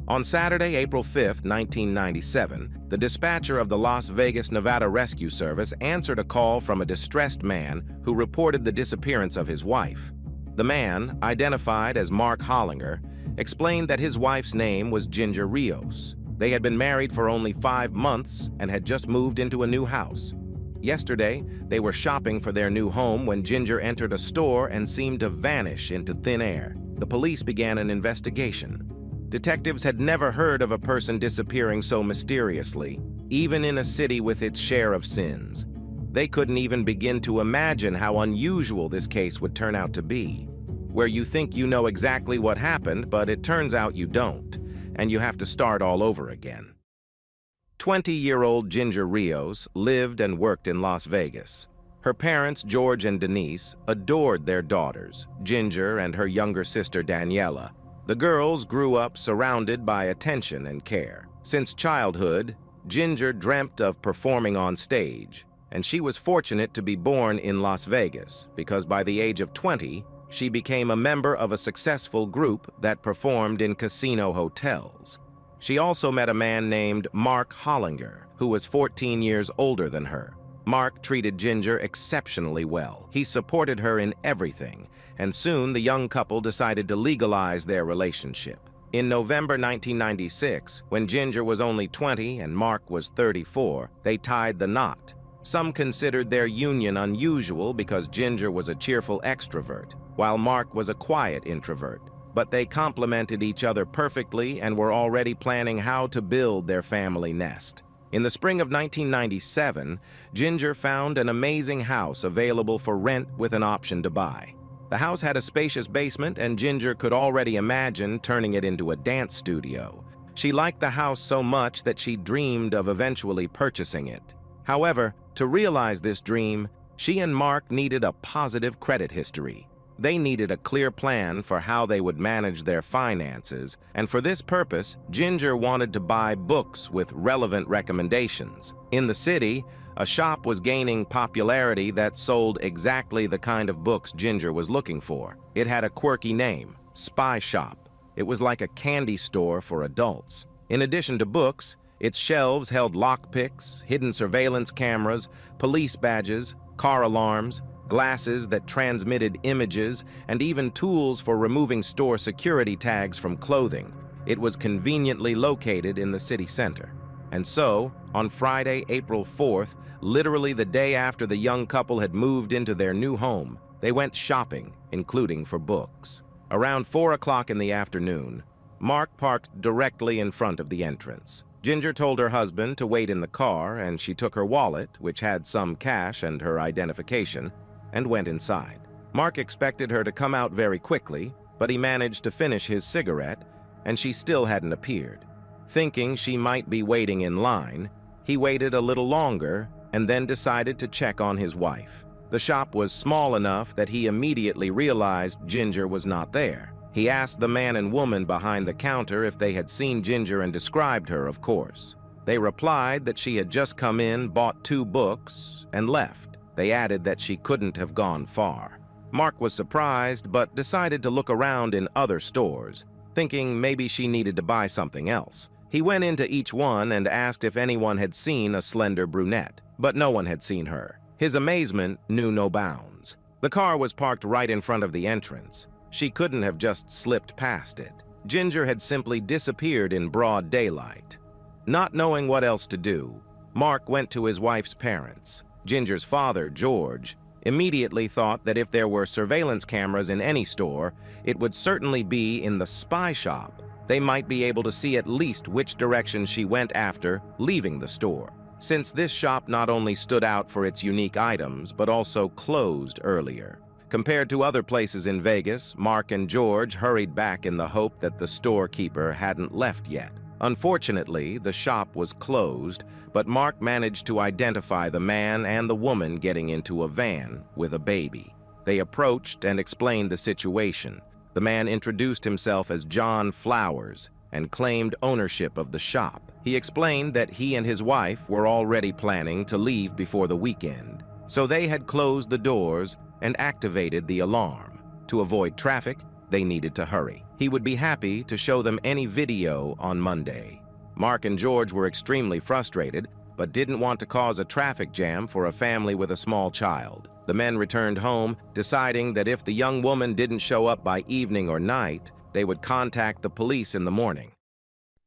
On Saturday, April 5, 1997, the dispatcher of the Las Vegas, Nevada Rescue Service answered a call from a distressed man who reported the disappearance of his wife. The man, identified as Mark Hollinger, explained that his wife's name was Ginger Rios. They had been married for only 5 months and had just moved into a new house. Yesterday, they were shopping for their new home when Ginger entered a store and seemed to vanish into thin air. The police began an investigation. Detectives had never heard of a person disappearing so mysteriously, even in a city with its share of sins. They couldn't even begin to imagine how unusual this case would turn out to be, where you think you know exactly what happened, but it turns out you don't, and you have to start all over again. 20-year-old Ginger Rios lived and worked in Las Vegas. Her parents, George and Denise, adored their daughters, Ginger and her younger sister, Daniela. The girls grew up surrounded by attention and care. Since childhood, Ginger dreamt of performing on stage, and she was fortunate to be born in Las Vegas because by the age of 20, she became a member of a successful group that performed in casino hotels. She also met a man named Mark Hollinger, who was 14 years older than her. Mark treated Ginger exceptionally well. He supported her in everything, and soon the young couple decided to legalize their relationship. In November 1996, when Ginger was only 20 and Mark was 34, they tied the knot. Some considered their union unusual because Ginger was a cheerful extrovert, while Mark was a quiet introvert. But they complemented each other perfectly and were already planning how to build their family nest. In the spring of 1997, Ginger found an amazing house available for rent with an option to buy. The house had a spacious basement, and Ginger could already imagine turning it into a dance studio. She liked the house so much that she dreamed of eventually purchasing it. However, to realize this dream, she and Mark needed a positive credit history. They needed a clear plan for how they would manage their finances, and for this purpose, Ginger wanted to buy books with relevant recommendations. In the city, a shop was gaining popularity that sold exactly the kind of books Ginger was looking for. It had a quirky name, Spy Shop. It was like a candy store for adults. In addition to books, its shelves held lockpicks, hidden surveillance cameras, police badges, car alarms, glasses that transmitted images, and even tools for removing store security tags from clothing. It was conveniently located in the city center. And so, on Friday, April 4th, literally the day after the young couple had moved into their new home, they went shopping, including for books. Around 4 o'clock in the afternoon, Mark parked directly in front of the entrance. Ginger told her husband to wait in the car, and she took her wallet, which had some cash and her identification, and went inside. Mark expected her to come out very quickly, but he managed to finish his cigarette, and she still hadn't appeared. Thinking she might be waiting in line, he waited a little longer and then decided to check on his wife. The shop was small enough that he immediately realized Ginger was not there. He asked the man and woman behind the counter if they had seen Ginger and described her, of course. They replied that she had just come in, bought 2 books, and left. They added that she couldn't have gone far. Mark was surprised, but decided to look around in other stores, thinking maybe she needed to buy something else. He went into each one and asked if anyone had seen a slender brunette, but no one had seen her. His amazement knew no bounds. The car was parked right in front of the entrance. She couldn't have just slipped past it. Ginger had simply disappeared in broad daylight. Not knowing what else to do, Mark went to his wife's parents. Ginger's father, George, immediately thought that if there were surveillance cameras in any store, it would certainly be in the spy shop. They might be able to see at least which direction she went after leaving the store, since this shop not only stood out for its unique items, but also closed earlier. Compared to other places in Vegas, Mark and George hurried back in the hope that the storekeeper hadn't left yet. Unfortunately, the shop was closed, but Mark managed to identify the man and the woman getting into a van with a baby. They approached and explained the situation. The man introduced himself as John Flowers and claimed ownership of the shop. He explained that he and his wife were already planning to leave before the weekend, so they had closed the doors and activated the alarm. To avoid traffic, they needed to hurry. He would be happy to show them any video on Monday. Mark and George were extremely frustrated, but didn't want to cause a traffic jam for a family with a small child. The men returned home, deciding that if the young woman didn't show up by evening or night, they would contact the police in the morning.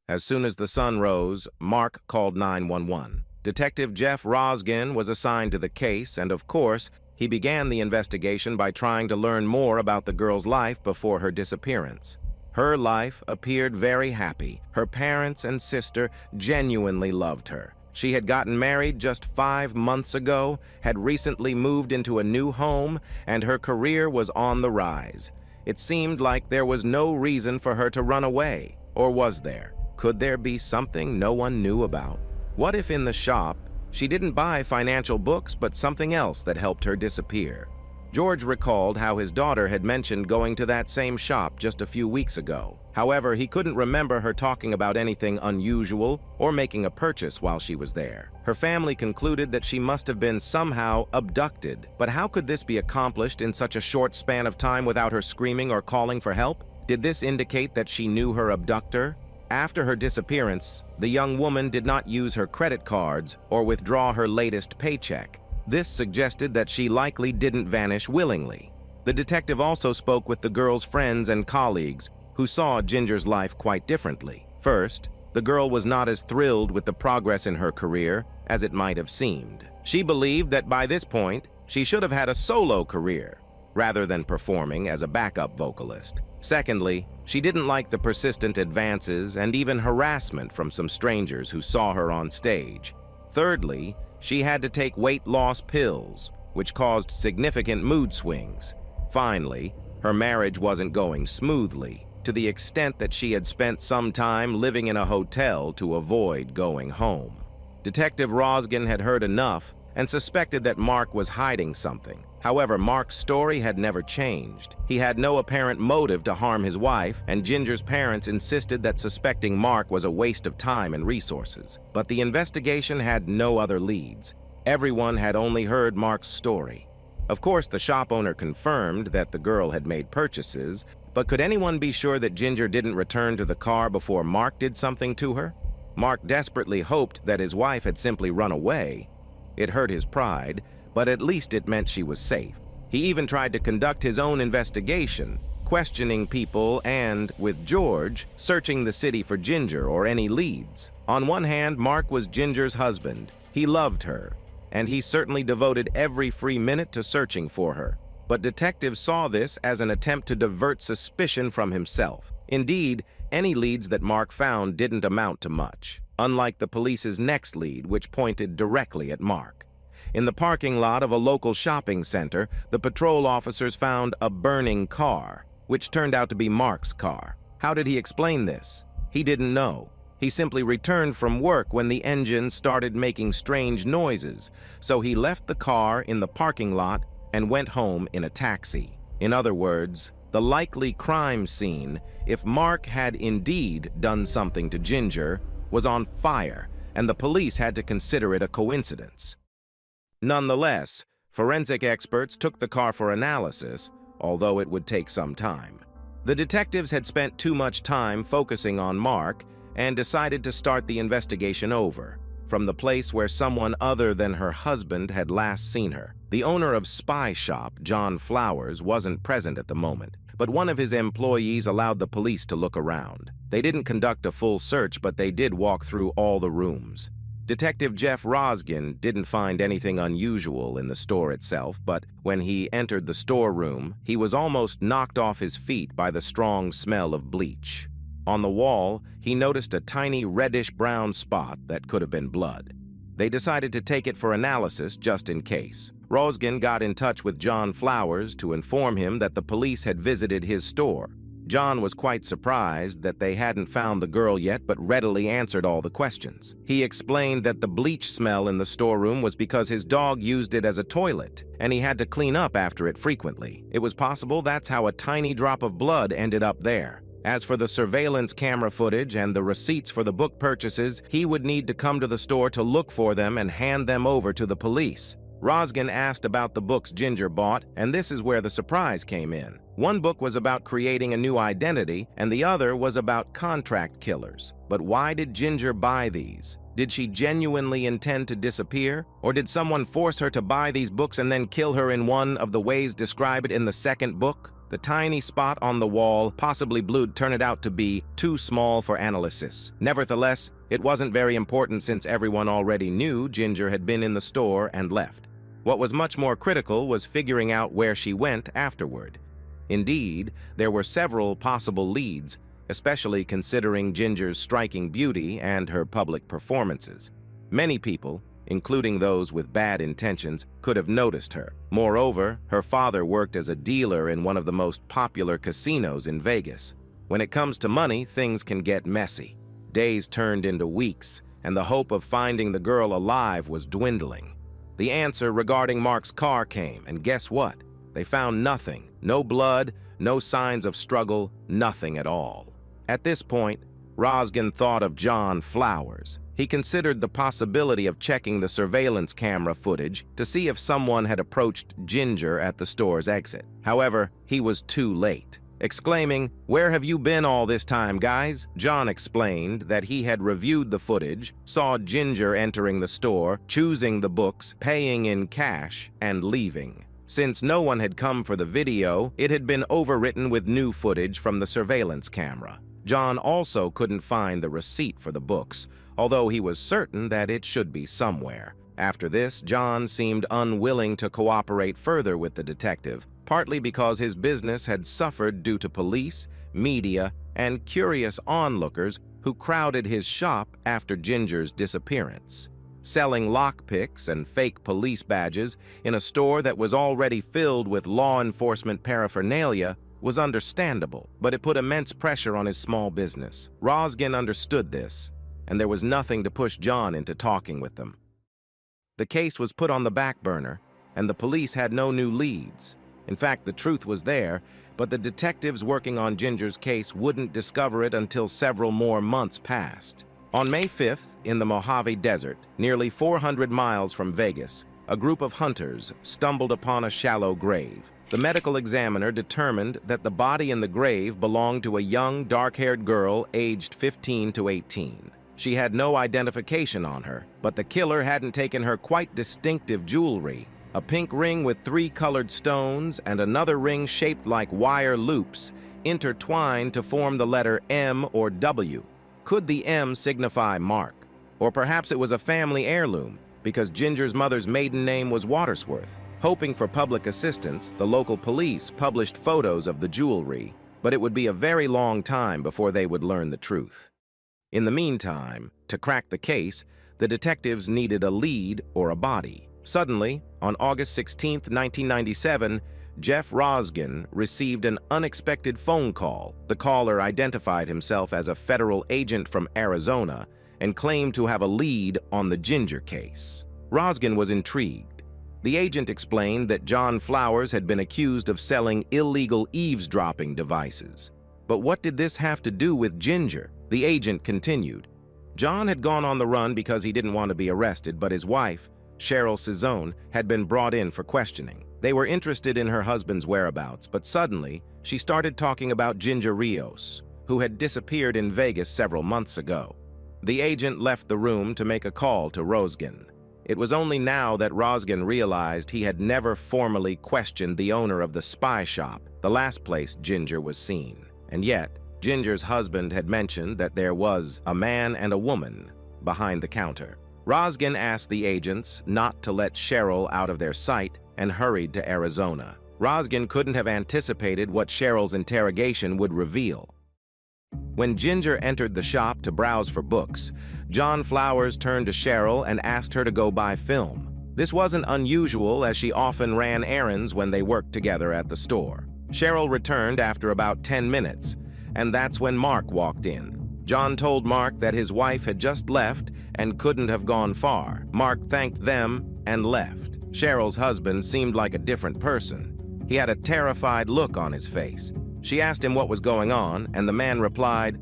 As soon as the sun rose, Mark called 911. Detective Jeff Rosgen was assigned to the case, and of course, he began the investigation by trying to learn more about the girl's life before her disappearance. Her life appeared very happy. Her parents and sister genuinely loved her. She had gotten married just 5 months ago, had recently moved into a new home, and her career was on the rise. It seemed like there was no reason for her to run away, or was there? Could there be something no one knew about? What if in the shop, she didn't buy financial books but something else that helped her disappear? George recalled how his daughter had mentioned going to that same shop just a few weeks ago. However, he couldn't remember her talking about anything unusual or making a purchase while she was there. Her family concluded that she must have been somehow abducted. But how could this be accomplished in such a short span of time without her screaming or calling for help? Did this indicate that she knew her abductor? After her disappearance, the young woman did not use her credit cards or withdraw her latest paycheck. This suggested that she likely didn't vanish willingly. The detective also spoke with the girl's friends and colleagues, who saw Ginger's life quite differently. First, the girl was not as thrilled with the progress in her career as it might have seemed. She believed that by this point, she should have had a solo career, rather than performing as a backup vocalist. Secondly, she didn't like the persistent advances and even harassment from some strangers who saw her on stage. Thirdly, she had to take weight loss pills, which caused significant mood swings. Finally, her marriage wasn't going smoothly, to the extent that she had spent some time living in a hotel to avoid going home. Detective Rosgen had heard enough and suspected that Mark was hiding something. However, Mark's story had never changed. He had no apparent motive to harm his wife, and Ginger's parents insisted that suspecting Mark was a waste of time and resources. But the investigation had no other leads. Everyone had only heard Mark's story. Of course, the shop owner confirmed that the girl had made purchases, but could anyone be sure that Ginger didn't return to the car before Mark did something to her? Mark desperately hoped that his wife had simply run away. It hurt his pride, but at least it meant she was safe. He even tried to conduct his own investigation, questioning people and, with George, searching the city for Ginger or any leads. On one hand, Mark was Ginger's husband. He loved her, and he certainly devoted every free minute to searching for her. But detectives saw this as an attempt to divert suspicion from himself. Indeed, any leads that Mark found didn't amount to much, unlike the police's next lead, which pointed directly at Mark. In the parking lot of a local shopping center, the patrol officers found a burning car, which turned out to be Mark's car. How did he explain this? He didn't know. He simply returned from work when the engine started making strange noises, so he left the car in the parking lot and went home in a taxi. In other words, the likely crime scene, if Mark had indeed done something to Ginger, was on fire, and the police had to consider it a coincidence. Nonetheless, forensic experts took the car for analysis, although it would take some time. The detectives had spent too much time focusing on Mark and decided to start the investigation over, from the place where someone other than her husband had last seen her. The owner of Spy Shop, John Flowers, wasn't present at the moment, but one of his employees allowed the police to look around. They didn't conduct a full search, but they did walk through all the rooms. Detective Jeff Rosgen didn't find anything unusual in the store itself, but when he entered the storeroom, he was almost knocked off his feet by the strong smell of bleach. On the wall, he noticed a tiny reddish-brown spot that could have been blood. They decided to take it for analysis just in case. Rosgen got in touch with John Flowers to inform him that the police had visited his store. John was quite surprised that they hadn't found the girl yet, but readily answered all the questions. He explained that the bleach smell in the storeroom was because his dog used it as a toilet, and he had to clean up after it frequently. It was possible that's how a tiny drop of blood ended up there. As for the surveillance camera footage and the receipts for the book purchases, he would need to come to the store to look for them and hand them over to the police. Rosgan asked about the books Ginger bought, and this is where the surprise came in. One book was about creating a new identity, and the other was about contract killers. But why did Ginger buy these? Did she genuinely intend to disappear? Or did someone force her to buy these books and then kill her in one of the ways described in the second book? The tiny spot on the wall, possibly blued, turned out to be too small for analysis. Nevertheless, it wasn't very important since everyone already knew Ginger had been in the store and left. What was much more critical was figuring out where she went afterward. Indeed, there were several possible leads, especially considering Ginger's striking beauty and her public performances. Many people, including those with bad intentions, could have noticed her. Moreover, her father worked as a dealer in one of the most popular casinos in Vegas. When it comes to money, things can get messy. Days turned into weeks, and the hope of finding the girl alive was dwindling. The answer regarding Mark's car came, and guess what? They found nothing. No blood, no signs of struggle, nothing at all. At this point, Rosgan thought of John Flowers. He considered the possibility of checking the surveillance camera footage to see if someone had approached Ginger at the store's exit. However, he was too late. Exclaiming, "Where have you been all this time, guys?" John explained that he had reviewed the footage, saw Ginger entering the store, choosing the books, paying in cash, and leaving. Since no one had come for the video, it had been overwritten with new footage from the surveillance camera. John also couldn't find the receipt for the books, although he was certain that it should be somewhere. After this, John seemed unwilling to cooperate further with the detective, partly because his business had suffered due to police, media, and curious onlookers who crowded his shop after Ginger's disappearance. Selling lockpicks and fake police badges in a store that was already filled with law enforcement paraphernalia was understandable, but it put immense pressure on his small business. Rosgan understood this, and there was nothing to push John into talking with them. The case was put on the back burner, and the police had no new leads. In fact, the truth was there, but the detectives working on Ginger's case wouldn't discover it until several more months passed. On May 5th, in the Mojave Desert, nearly 400 miles from Vegas, a group of hunters stumbled upon a shallow grave. The medical examiner determined that the body in the grave belonged to a young, dark-haired girl aged 15 to 18. She had no identification on her, but the killer hadn't taken her quite distinctive jewelry, a pink ring with 3 colored stones and another ring shaped like wire loops, intertwined to form the letter M or W. Could the M signify Mark? Or perhaps it was a family heirloom, because Ginger's mother's maiden name was Watersworth. Hoping for public assistance, the local police published photos of the jewelry, but it would be a very long time before they would learn the truth. In the meantime, to crack the case, the detectives needed a lead or a body. Suddenly, on August 16, 1997, Jeff Rosgan received an unexpected phone call. The caller identified himself as a federal agent from Arizona and claimed to have a lead on the Ginger case. Rosgan was intrigued. The agent explained that John Flowers had been accused of selling illegal eavesdropping devices. But what did this have to do with Ginger? The agent continued. John had gone on the run because he didn't want to be arrested, but his wife, Cheryl Cizone, had been brought in for questioning. They were interested in her husband's whereabouts, but suddenly she started talking about Ginger Rios, who had disappeared in Vegas several months ago. The agent left the room to make a call to Rosgan. It was only now that Rosgan realized he had never formally questioned the owner of the spy shop, the last place Ginger was seen. And yet, Ginger's husband had mentioned that there was a man and a woman behind the counter. Rosgan asked the agents not to let Cheryl out of their sight and hurried to Arizona. Rosgan couldn't have anticipated what Cheryl's interrogation would reveal. When Ginger entered the shop to browse for books, John Flowers turned to Cheryl and asked her to go buy film. This wasn't unusual, as she often ran errands when they worked together at the store. Cheryl returned after about 10 minutes, and that's when Mark walked in. John told Mark that his wife had just left and couldn't have gone far. Mark thanked them and left. Cheryl's husband seemed like a different person. He had a terrified look on his face. She asked him what was going on, and the man replied,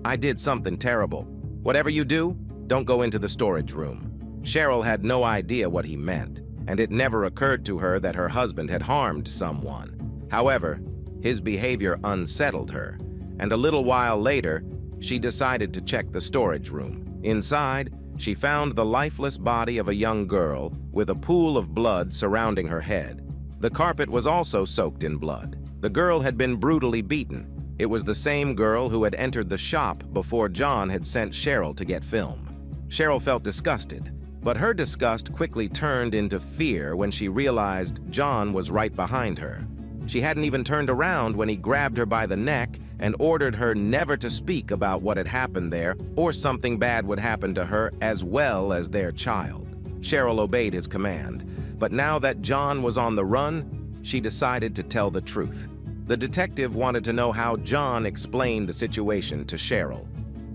"I did something terrible. Whatever you do, don't go into the storage room." Cheryl had no idea what he meant. and it never occurred to her that her husband had harmed someone. However, his behavior unsettled her, and a little while later, she decided to check the storage room. Inside, she found the lifeless body of a young girl with a pool of blood surrounding her head. The carpet was also soaked in blood. The girl had been brutally beaten. It was the same girl who had entered the shop before John had sent Cheryl to get film. Cheryl felt disgusted, but her disgust quickly turned into fear when she realized John was right behind her. She hadn't even turned around when he grabbed her by the neck and ordered her never to speak about what had happened there, or something bad would happen to her as well as their child. Cheryl obeyed his command, but now that John was on the run, she decided to tell the truth. The detective wanted to know how John explained the situation to Cheryl.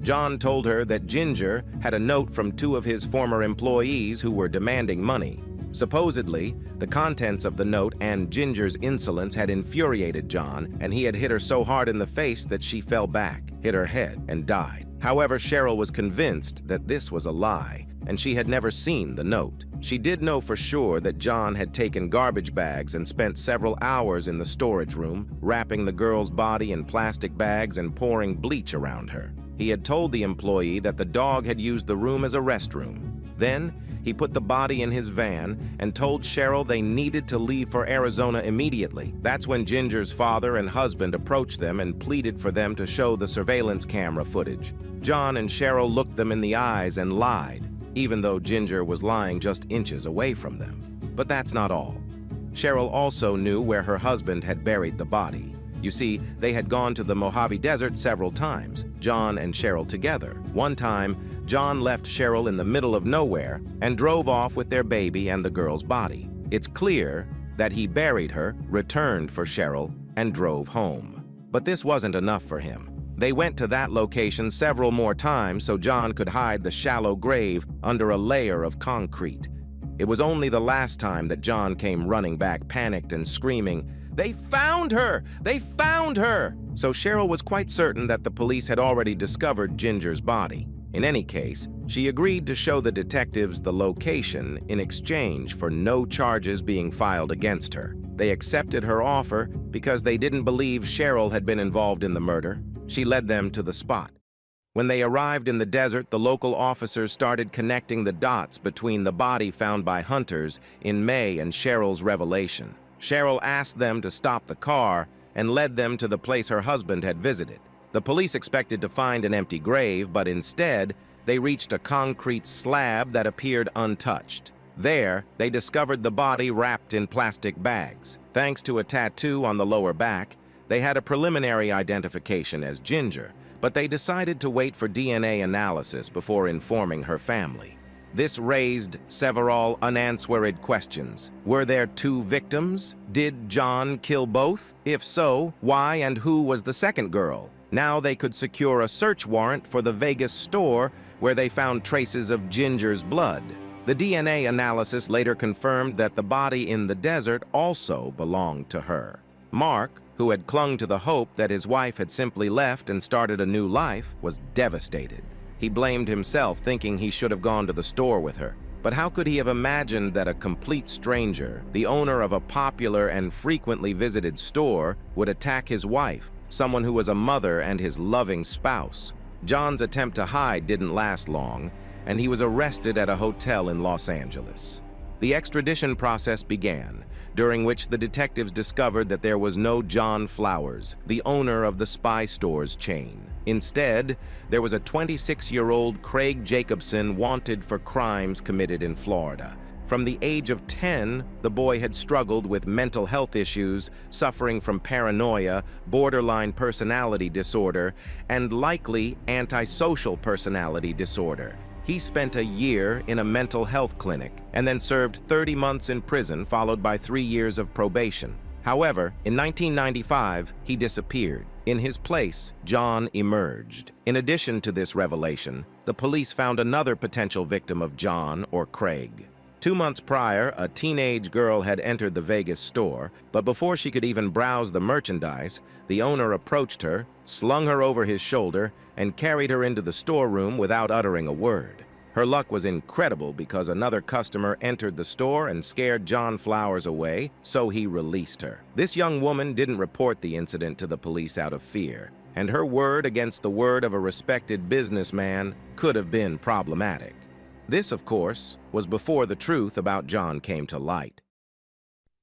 John told her that Ginger had a note from two of his former employees who were demanding money. Supposedly, the contents of the note and Ginger's insolence had infuriated John, and he had hit her so hard in the face that she fell back, hit her head, and died. However, Cheryl was convinced that this was a lie, and she had never seen the note. She did know for sure that John had taken garbage bags and spent several hours in the storage room, wrapping the girl's body in plastic bags and pouring bleach around her. He had told the employee that the dog had used the room as a restroom. Then, he put the body in his van and told Cheryl they needed to leave for Arizona immediately. That's when Ginger's father and husband approached them and pleaded for them to show the surveillance camera footage. John and Cheryl looked them in the eyes and lied, even though Ginger was lying just inches away from them. But that's not all. Cheryl also knew where her husband had buried the body. You see, they had gone to the Mojave Desert several times, John and Cheryl together. One time, John left Cheryl in the middle of nowhere and drove off with their baby and the girl's body. It's clear that he buried her, returned for Cheryl, and drove home. But this wasn't enough for him. They went to that location several more times so John could hide the shallow grave under a layer of concrete. It was only the last time that John came running back, panicked and screaming, "They found her! They found her!" So Cheryl was quite certain that the police had already discovered Ginger's body. In any case, she agreed to show the detectives the location in exchange for no charges being filed against her. They accepted her offer because they didn't believe Cheryl had been involved in the murder. She led them to the spot. When they arrived in the desert, the local officers started connecting the dots between the body found by hunters in May and Cheryl's revelation. Cheryl asked them to stop the car and led them to the place her husband had visited. The police expected to find an empty grave, but instead, they reached a concrete slab that appeared untouched. There, they discovered the body wrapped in plastic bags. Thanks to a tattoo on the lower back, they had a preliminary identification as Ginger, but they decided to wait for DNA analysis before informing her family. This raised several unanswered questions. Were there two victims? Did John kill both? If so, why and who was the second girl? Now they could secure a search warrant for the Vegas store where they found traces of Ginger's blood. The DNA analysis later confirmed that the body in the desert also belonged to her. Mark, who had clung to the hope that his wife had simply left and started a new life, was devastated. He blamed himself, thinking he should have gone to the store with her. But how could he have imagined that a complete stranger, the owner of a popular and frequently visited store, would attack his wife, someone who was a mother and his loving spouse? John's attempt to hide didn't last long, and he was arrested at a hotel in Los Angeles. The extradition process began, during which the detectives discovered that there was no John Flowers, the owner of the Spy Stores chain. Instead, there was a 26-year-old Craig Jacobson wanted for crimes committed in Florida. From the age of 10, the boy had struggled with mental health issues, suffering from paranoia, borderline personality disorder, and likely antisocial personality disorder. He spent a year in a mental health clinic and then served 30 months in prison, followed by 3 years of probation. However, in 1995, he disappeared. In his place, John emerged. In addition to this revelation, the police found another potential victim of John or Craig. 2 months prior, a teenage girl had entered the Vegas store, but before she could even browse the merchandise, the owner approached her, slung her over his shoulder, and carried her into the storeroom without uttering a word. Her luck was incredible because another customer entered the store and scared John Flowers away, so he released her. This young woman didn't report the incident to the police out of fear, and her word against the word of a respected businessman could have been problematic. This, of course, was before the truth about John came to light.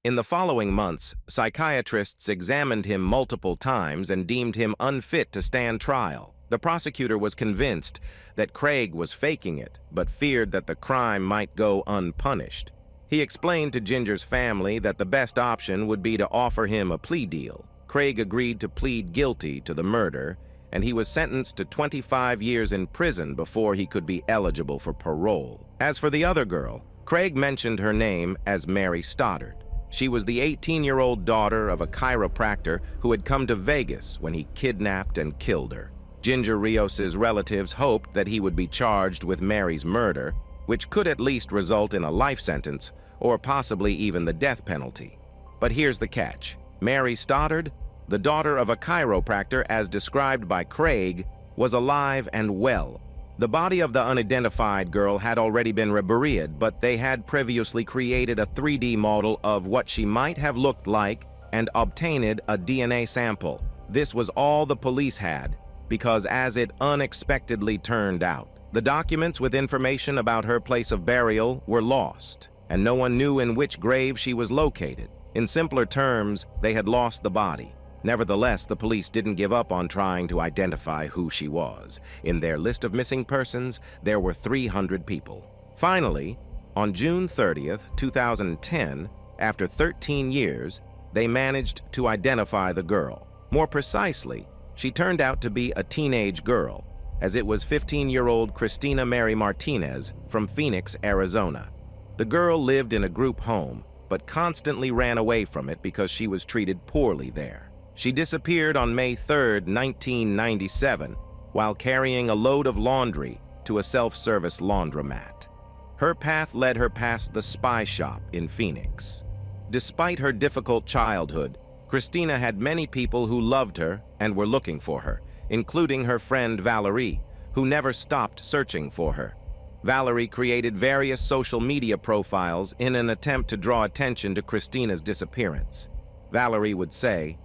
In the following months, psychiatrists examined him multiple times and deemed him unfit to stand trial. The prosecutor was convinced that Craig was faking it, but feared that the crime might go unpunished. He explained to Ginger's family that the best option would be to offer him a plea deal. Craig agreed to plead guilty to the murder, and he was sentenced to 25 years in prison before he could be eligible for parole. As for the other girl, Craig mentioned her name as Mary Stoddard. She was the 18-year-old daughter of a chiropractor who had come to Vegas when he kidnapped and killed her. Ginger Rios's relatives hoped that he would be charged with Mary's murder, which could at least result in a life sentence or possibly even the death penalty. But here's the catch. Mary Stoddard, the daughter of a chiropractor as described by Craig, was alive and well. The body of the unidentified girl had already been reburied, but they had previously created a 3D model of what she might have looked like and obtained a DNA sample. This was all the police had, because as it unexpectedly turned out, the documents with information about her place of burial were lost, and no one knew in which grave she was located. In simpler terms, they had lost the body. Nevertheless, the police didn't give up on trying to identify who she was. In their list of missing persons, there were 300 people. Finally, on June 30th, 2010, after 13 years, they managed to identify the girl. More precisely, she turned out to be a teenage girl, as it was 15-year-old Christina Mary Martinez from Phoenix, Arizona. The girl lived in a group home, but constantly ran away from it because she was treated poorly there. She disappeared on May 3, 1997, while carrying a load of laundry to a self-service laundromat. Her path led her past the Spy Shop in Phoenix. Despite her difficult childhood, Christina had many people who loved her and were looking for her, including her friend Valerie, who never stopped searching for her. Valerie created various social media profiles in an attempt to draw attention to Christina's disappearance. Valerie would say,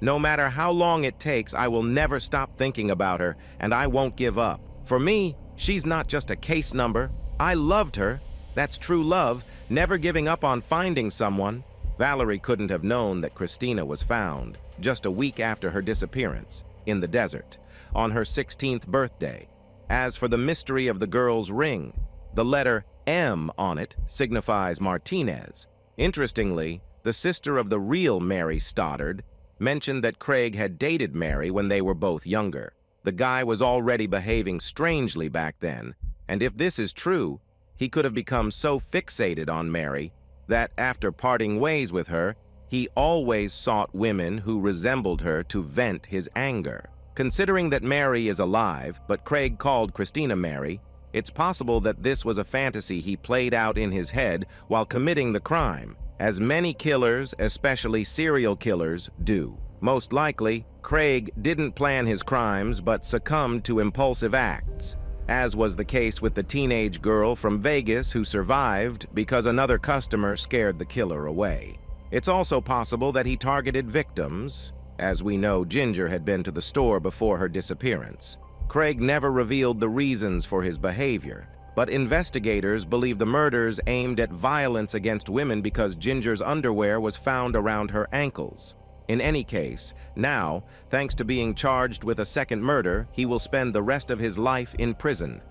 "No matter how long it takes, I will never stop thinking about her, and I won't give up. For me, she's not just a case number. I loved her. That's true love, never giving up on finding someone." Valerie couldn't have known that Christina was found just a week after her disappearance, in the desert, on her 16th birthday. As for the mystery of the girl's ring, the letter M on it signifies Martinez. Interestingly, the sister of the real Mary Stoddard mentioned that Craig had dated Mary when they were both younger. The guy was already behaving strangely back then, and if this is true, he could have become so fixated on Mary that after parting ways with her, he always sought women who resembled her to vent his anger. Considering that Mary is alive, but Craig called Christina Mary, it's possible that this was a fantasy he played out in his head while committing the crime, as many killers, especially serial killers, do. Most likely, Craig didn't plan his crimes but succumbed to impulsive acts, as was the case with the teenage girl from Vegas who survived because another customer scared the killer away. It's also possible that he targeted victims, as we know Ginger had been to the store before her disappearance. Craig never revealed the reasons for his behavior, but investigators believe the murders aimed at violence against women because Ginger's underwear was found around her ankles. In any case, now, thanks to being charged with a second murder, he will spend the rest of his life in prison.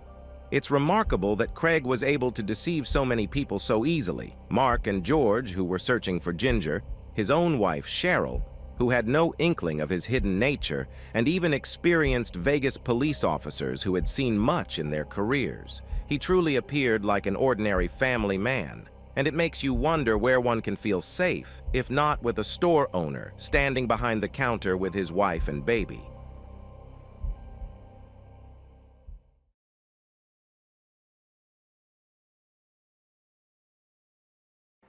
It's remarkable that Craig was able to deceive so many people so easily. Mark and George, who were searching for Ginger, his own wife, Cheryl, who had no inkling of his hidden nature, and even experienced Vegas police officers who had seen much in their careers. He truly appeared like an ordinary family man. And it makes you wonder where one can feel safe, if not with a store owner standing behind the counter with his wife and baby.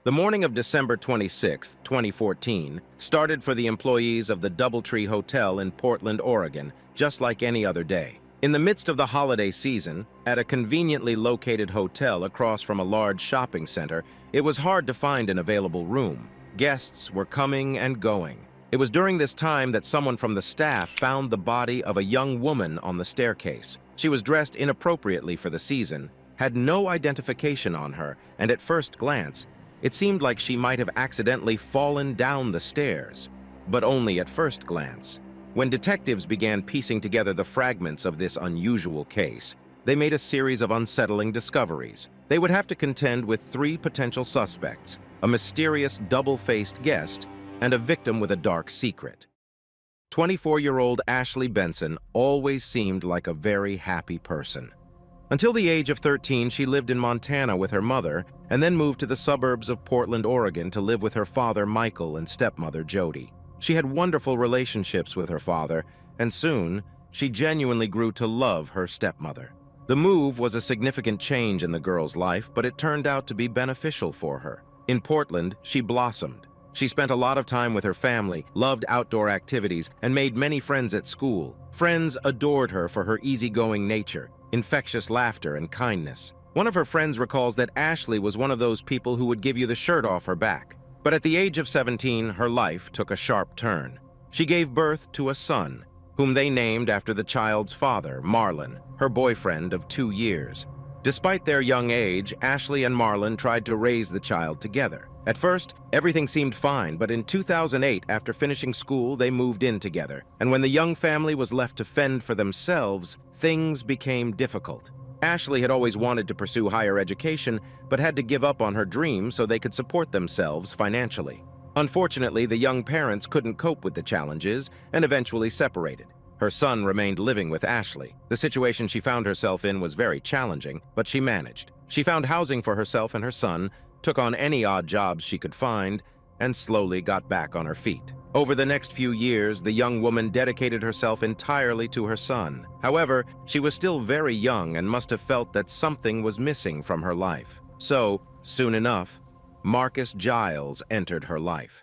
The morning of December 26, 2014, started for the employees of the DoubleTree Hotel in Portland, Oregon, just like any other day. In the midst of the holiday season, at a conveniently located hotel across from a large shopping center, it was hard to find an available room. Guests were coming and going. It was during this time that someone from the staff found the body of a young woman on the staircase. She was dressed inappropriately for the season, had no identification on her, and at first glance, it seemed like she might have accidentally fallen down the stairs, but only at first glance. When detectives began piecing together the fragments of this unusual case, they made a series of unsettling discoveries. They would have to contend with 3 potential suspects, a mysterious double-faced guest, and a victim with a dark secret. 24-year-old Ashley Benson always seemed like a very happy person. Until the age of 13, she lived in Montana with her mother and then moved to the suburbs of Portland, Oregon to live with her father, Michael, and stepmother, Jody. She had wonderful relationships with her father, and soon, she genuinely grew to love her stepmother. The move was a significant change in the girl's life, but it turned out to be beneficial for her. In Portland, she blossomed. She spent a lot of time with her family, loved outdoor activities, and made many friends at school. Friends adored her for her easygoing nature, infectious laughter, and kindness. One of her friends recalls that Ashley was one of those people who would give you the shirt off her back. But at the age of 17, her life took a sharp turn. She gave birth to a son, whom they named after the child's father, Marlon, her boyfriend of 2 years. Despite their young age, Ashley and Marlon tried to raise the child together. At first, everything seemed fine, but in 2008, after finishing school, they moved in together. And when the young family was left to fend for themselves, things became difficult. Ashley had always wanted to pursue higher education, but had to give up on her dream so they could support themselves financially. Unfortunately, the young parents couldn't cope with the challenges and eventually separated. Her son remained living with Ashley. The situation she found herself in was very challenging, but she managed. She found housing for herself and her son, took on any odd jobs she could find, and slowly got back on her feet. Over the next few years, the young woman dedicated herself entirely to her son. However, she was still very young and must have felt that something was missing from her life. So, soon enough, Marcus Giles entered her life.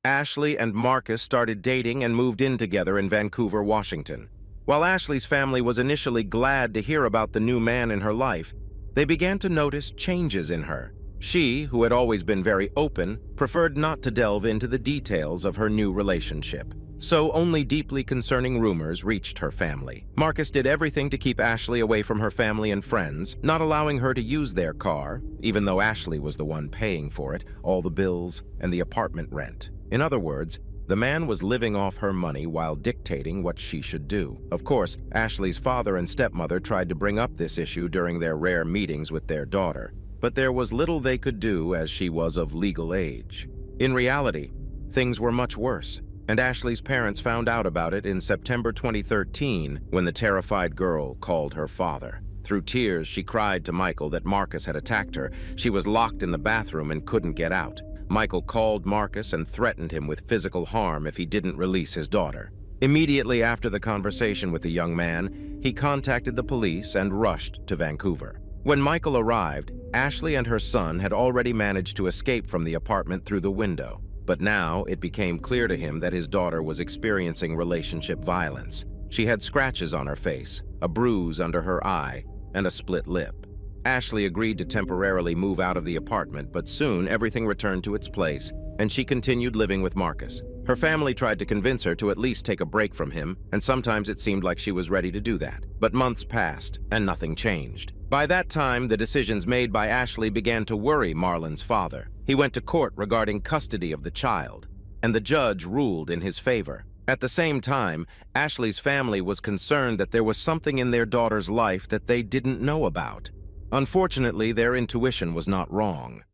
Ashley and Marcus started dating and moved in together in Vancouver, Washington. While Ashley's family was initially glad to hear about the new man in her life, they began to notice changes in her. She, who had always been very open, preferred not to delve into the details of her new relationship. So only deeply concerning rumors reached her family. Marcus did everything to keep Ashley away from her family and friends, not allowing her to use their car, even though Ashley was the one paying for it, all the bills, and the apartment rent. In other words, the man was living off her money while dictating what she should do. Of course, Ashley's father and stepmother tried to bring up this issue during their rare meetings with their daughter, but there was little they could do as she was of legal age. In reality, things were much worse, and Ashley's parents found out about it in September 2013 when the terrified girl called her father. Through tears, she cried to Michael that Marcus had attacked her. She was locked in the bathroom and couldn't get out. Michael called Marcus and threatened him with physical harm if he didn't release his daughter. Immediately after the conversation with the young man, he contacted the police and rushed to Vancouver. When Michael arrived, Ashley and her son had already managed to escape from the apartment through the window. But now it became clear to him that his daughter was experiencing relationship violence. She had scratches on her face, a bruise under her eye, and a split lip. Ashley agreed to temporarily move out of the apartment, but soon everything returned to its place, and she continued living with Marcus. Her family tried to convince her to at least take a break from him, and sometimes it seemed like she was ready to do that. But months passed, and nothing changed. By that time, the decisions made by Ashley began to worry Marlon's father. He went to court regarding custody of the child, and the judge ruled in his favor. At the same time, Ashley's family was concerned that there was something in their daughter's life that they didn't know about. Unfortunately, their intuition was not wrong.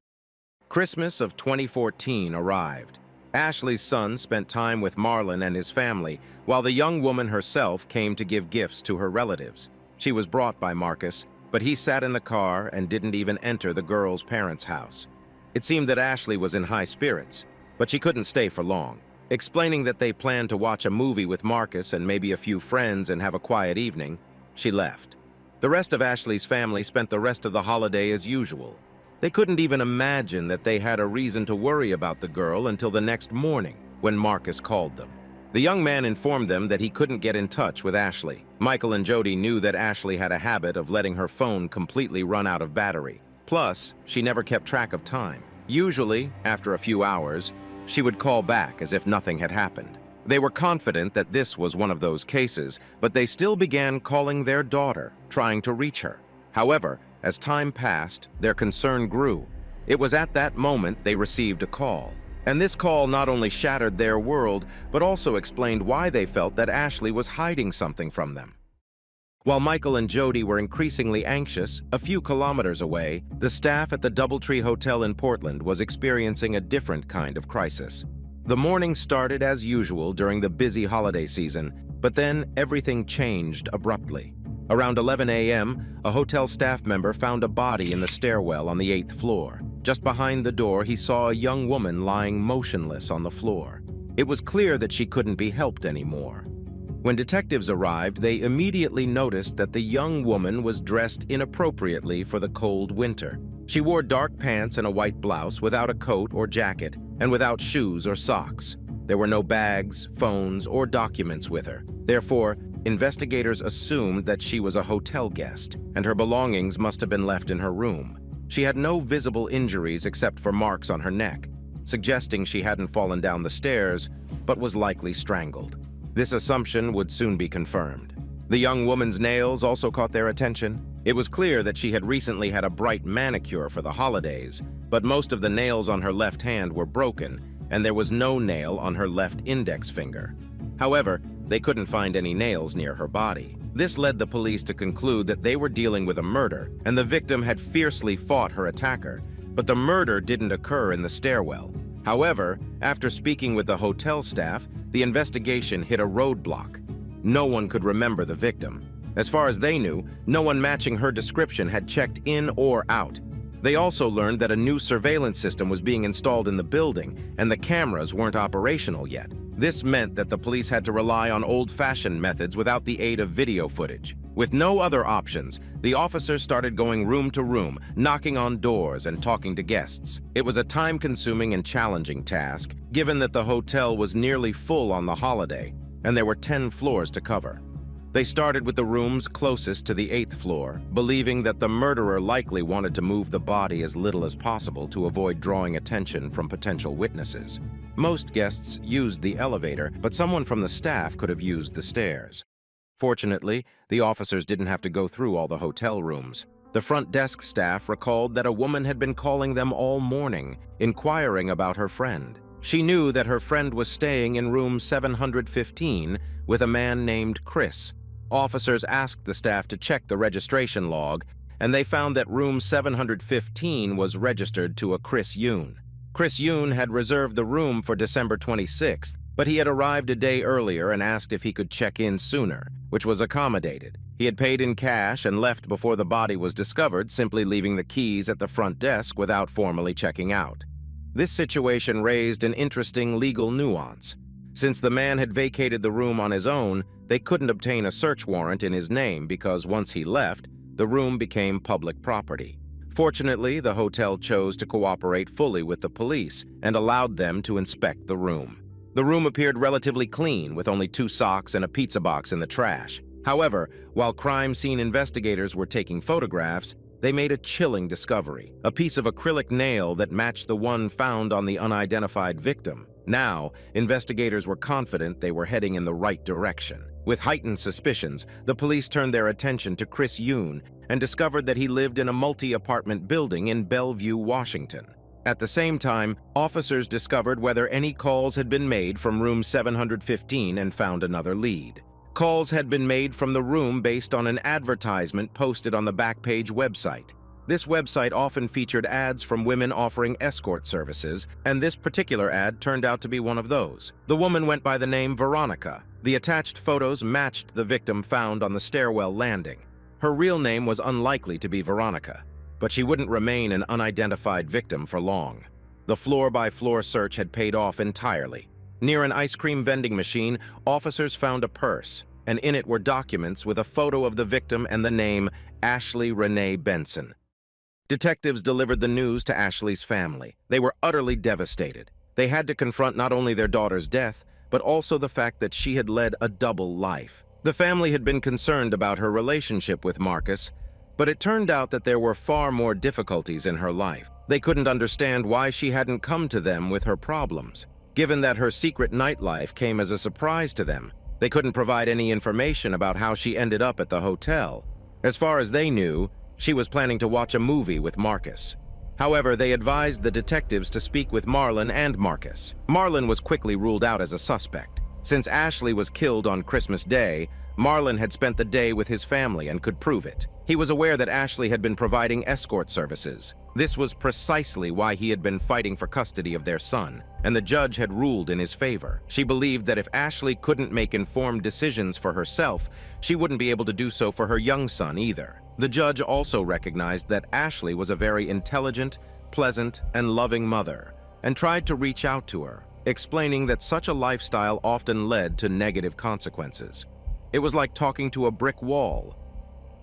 Christmas of 2014 arrived. Ashley's son spent time with Marlon and his family, while the young woman herself came to give gifts to her relatives. She was brought by Marcus, but he sat in the car and didn't even enter the girl's parents' house. It seemed that Ashley was in high spirits, but she couldn't stay for long. Explaining that they planned to watch a movie with Marcus and maybe a few friends and have a quiet evening, she left. The rest of Ashley's family spent the rest of the holiday as usual. They couldn't even imagine that they had a reason to worry about the girl until the next morning, when Marcus called them. The young man informed them that he couldn't get in touch with Ashley. Michael and Jody knew that Ashley had a habit of letting her phone completely run out of battery. Plus, she never kept track of time. Usually, after a few hours, she would call back as if nothing had happened. They were confident that this was one of those cases, but they still began calling their daughter, trying to reach her. However, as time passed, their concern grew. It was at that moment they received a call. And this call not only shattered their world, but also explained why they felt that Ashley was hiding something from them. While Michael and Jody were increasingly anxious, a few kilometers away, the staff at the DoubleTree Hotel in Portland was experiencing a different kind of crisis. The morning started as usual during the busy holiday season, but then everything changed abruptly. Around 11 a.m., a hotel staff member found a body in the stairwell on the 8th floor. Just behind the door, he saw a young woman lying motionless on the floor. It was clear that she couldn't be helped anymore. When detectives arrived, they immediately noticed that the young woman was dressed inappropriately for the cold winter. She wore dark pants and a white blouse without a coat or jacket, and without shoes or socks. There were no bags, phones, or documents with her. Therefore, investigators assumed that she was a hotel guest, and her belongings must have been left in her room. She had no visible injuries except for marks on her neck, suggesting she hadn't fallen down the stairs, but was likely strangled. This assumption would soon be confirmed. The young woman's nails also caught their attention. It was clear that she had recently had a bright manicure for the holidays, but most of the nails on her left hand were broken, and there was no nail on her left index finger. However, they couldn't find any nails near her body. This led the police to conclude that they were dealing with a murder, and the victim had fiercely fought her attacker, but the murder didn't occur in the stairwell. However, after speaking with the hotel staff, the investigation hit a roadblock. No one could remember the victim. As far as they knew, no one matching her description had checked in or out. They also learned that a new surveillance system was being installed in the building, and the cameras weren't operational yet. This meant that the police had to rely on old-fashioned methods without the aid of video footage. With no other options, the officers started going room to room, knocking on doors and talking to guests. It was a time-consuming and challenging task, given that the hotel was nearly full on the holiday, and there were 10 floors to cover. They started with the rooms closest to the 8th floor, believing that the murderer likely wanted to move the body as little as possible to avoid drawing attention from potential witnesses. Most guests used the elevator, but someone from the staff could have used the stairs. Fortunately, the officers didn't have to go through all the hotel rooms. The front desk staff recalled that a woman had been calling them all morning, inquiring about her friend. She knew that her friend was staying in room 715 with a man named Chris. Officers asked the staff to check the registration log, and they found that room 715 was registered to a Chris Yoon. Chris Yoon had reserved the room for December 26th, but he had arrived a day earlier and asked if he could check in sooner, which was accommodated. He had paid in cash and left before the body was discovered, simply leaving the keys at the front desk without formally checking out. This situation raised an interesting legal nuance. Since the man had vacated the room on his own, they couldn't obtain a search warrant in his name because once he left, the room became public property. Fortunately, the hotel chose to cooperate fully with the police and allowed them to inspect the room. The room appeared relatively clean, with only 2 socks and a pizza box in the trash. However, while crime scene investigators were taking photographs, they made a chilling discovery: a piece of acrylic nail that matched the one found on the unidentified victim. Now, investigators were confident they were heading in the right direction. With heightened suspicions, the police turned their attention to Chris Yoon and discovered that he lived in a multi-apartment building in Bellevue, Washington. At the same time, officers discovered whether any calls had been made from room 715 and found another lead. Calls had been made from the room based on an advertisement posted on the Backpage website. This website often featured ads from women offering escort services, and this particular ad turned out to be one of those. The woman went by the name Veronica. The attached photos matched the victim found on the stairwell landing. Her real name was unlikely to be Veronica, but she wouldn't remain an unidentified victim for long. The floor-by-floor search had paid off entirely. Near an ice cream vending machine, officers found a purse, and in it were documents with a photo of the victim and the name Ashley Renee Benson. Detectives delivered the news to Ashley's family. They were utterly devastated. They had to confront not only their daughter's death, but also the fact that she had led a double life. The family had been concerned about her relationship with Marcus, but it turned out that there were far more difficulties in her life. They couldn't understand why she hadn't come to them with her problems. Given that her secret nightlife came as a surprise to them, they couldn't provide any information about how she ended up at the hotel. As far as they knew, she was planning to watch a movie with Marcus. However, they advised the detectives to speak with Marlon and Marcus. Marlon was quickly ruled out as a suspect. Since Ashley was killed on Christmas Day, Marlon had spent the day with his family and could prove it. He was aware that Ashley had been providing escort services. This was precisely why he had been fighting for custody of their son, and the judge had ruled in his favor. She believed that if Ashley couldn't make informed decisions for herself, she wouldn't be able to do so for her young son either. The judge also recognized that Ashley was a very intelligent, pleasant, and loving mother, and tried to reach out to her, explaining that such a lifestyle often led to negative consequences. It was like talking to a brick wall.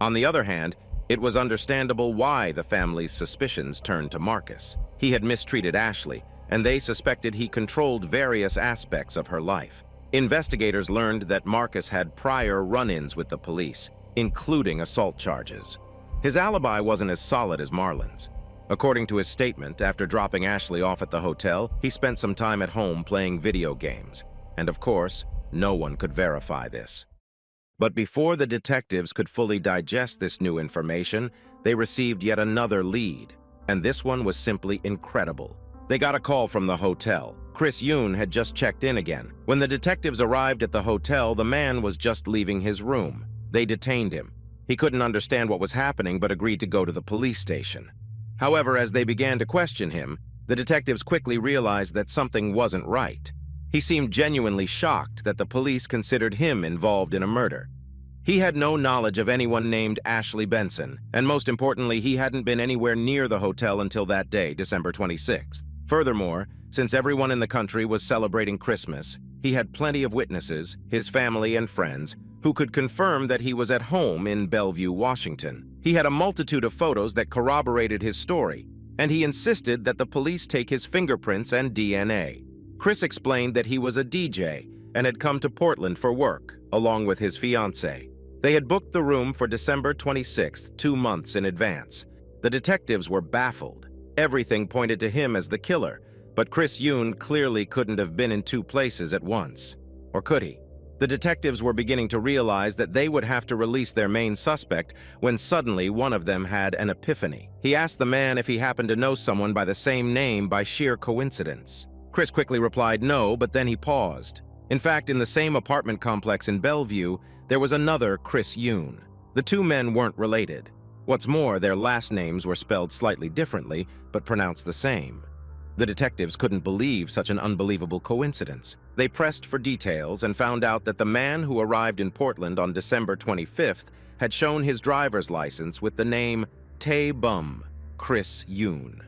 On the other hand, it was understandable why the family's suspicions turned to Marcus. He had mistreated Ashley, and they suspected he controlled various aspects of her life. Investigators learned that Marcus had prior run-ins with the police, including assault charges. His alibi wasn't as solid as Marlon's. According to his statement, after dropping Ashley off at the hotel, he spent some time at home playing video games. And of course, no one could verify this. But before the detectives could fully digest this new information, they received yet another lead. And this one was simply incredible. They got a call from the hotel. Chris Yoon had just checked in again. When the detectives arrived at the hotel, the man was just leaving his room. They detained him. He couldn't understand what was happening but agreed to go to the police station. However, as they began to question him, the detectives quickly realized that something wasn't right. He seemed genuinely shocked that the police considered him involved in a murder. He had no knowledge of anyone named Ashley Benson, and most importantly, he hadn't been anywhere near the hotel until that day, December 26th. Furthermore, since everyone in the country was celebrating Christmas, he had plenty of witnesses, his family and friends, who could confirm that he was at home in Bellevue, Washington. He had a multitude of photos that corroborated his story, and he insisted that the police take his fingerprints and DNA. Chris explained that he was a DJ and had come to Portland for work, along with his fiancée. They had booked the room for December 26th, 2 months in advance. The detectives were baffled. Everything pointed to him as the killer, but Chris Yoon clearly couldn't have been in 2 places at once. Or could he? The detectives were beginning to realize that they would have to release their main suspect when suddenly one of them had an epiphany. He asked the man if he happened to know someone by the same name by sheer coincidence. Chris quickly replied no, but then he paused. In fact, in the same apartment complex in Bellevue, there was another Chris Yoon. The 2 men weren't related. What's more, their last names were spelled slightly differently, but pronounced the same. The detectives couldn't believe such an unbelievable coincidence. They pressed for details and found out that the man who arrived in Portland on December 25th had shown his driver's license with the name Tae Bum, Chris Yoon.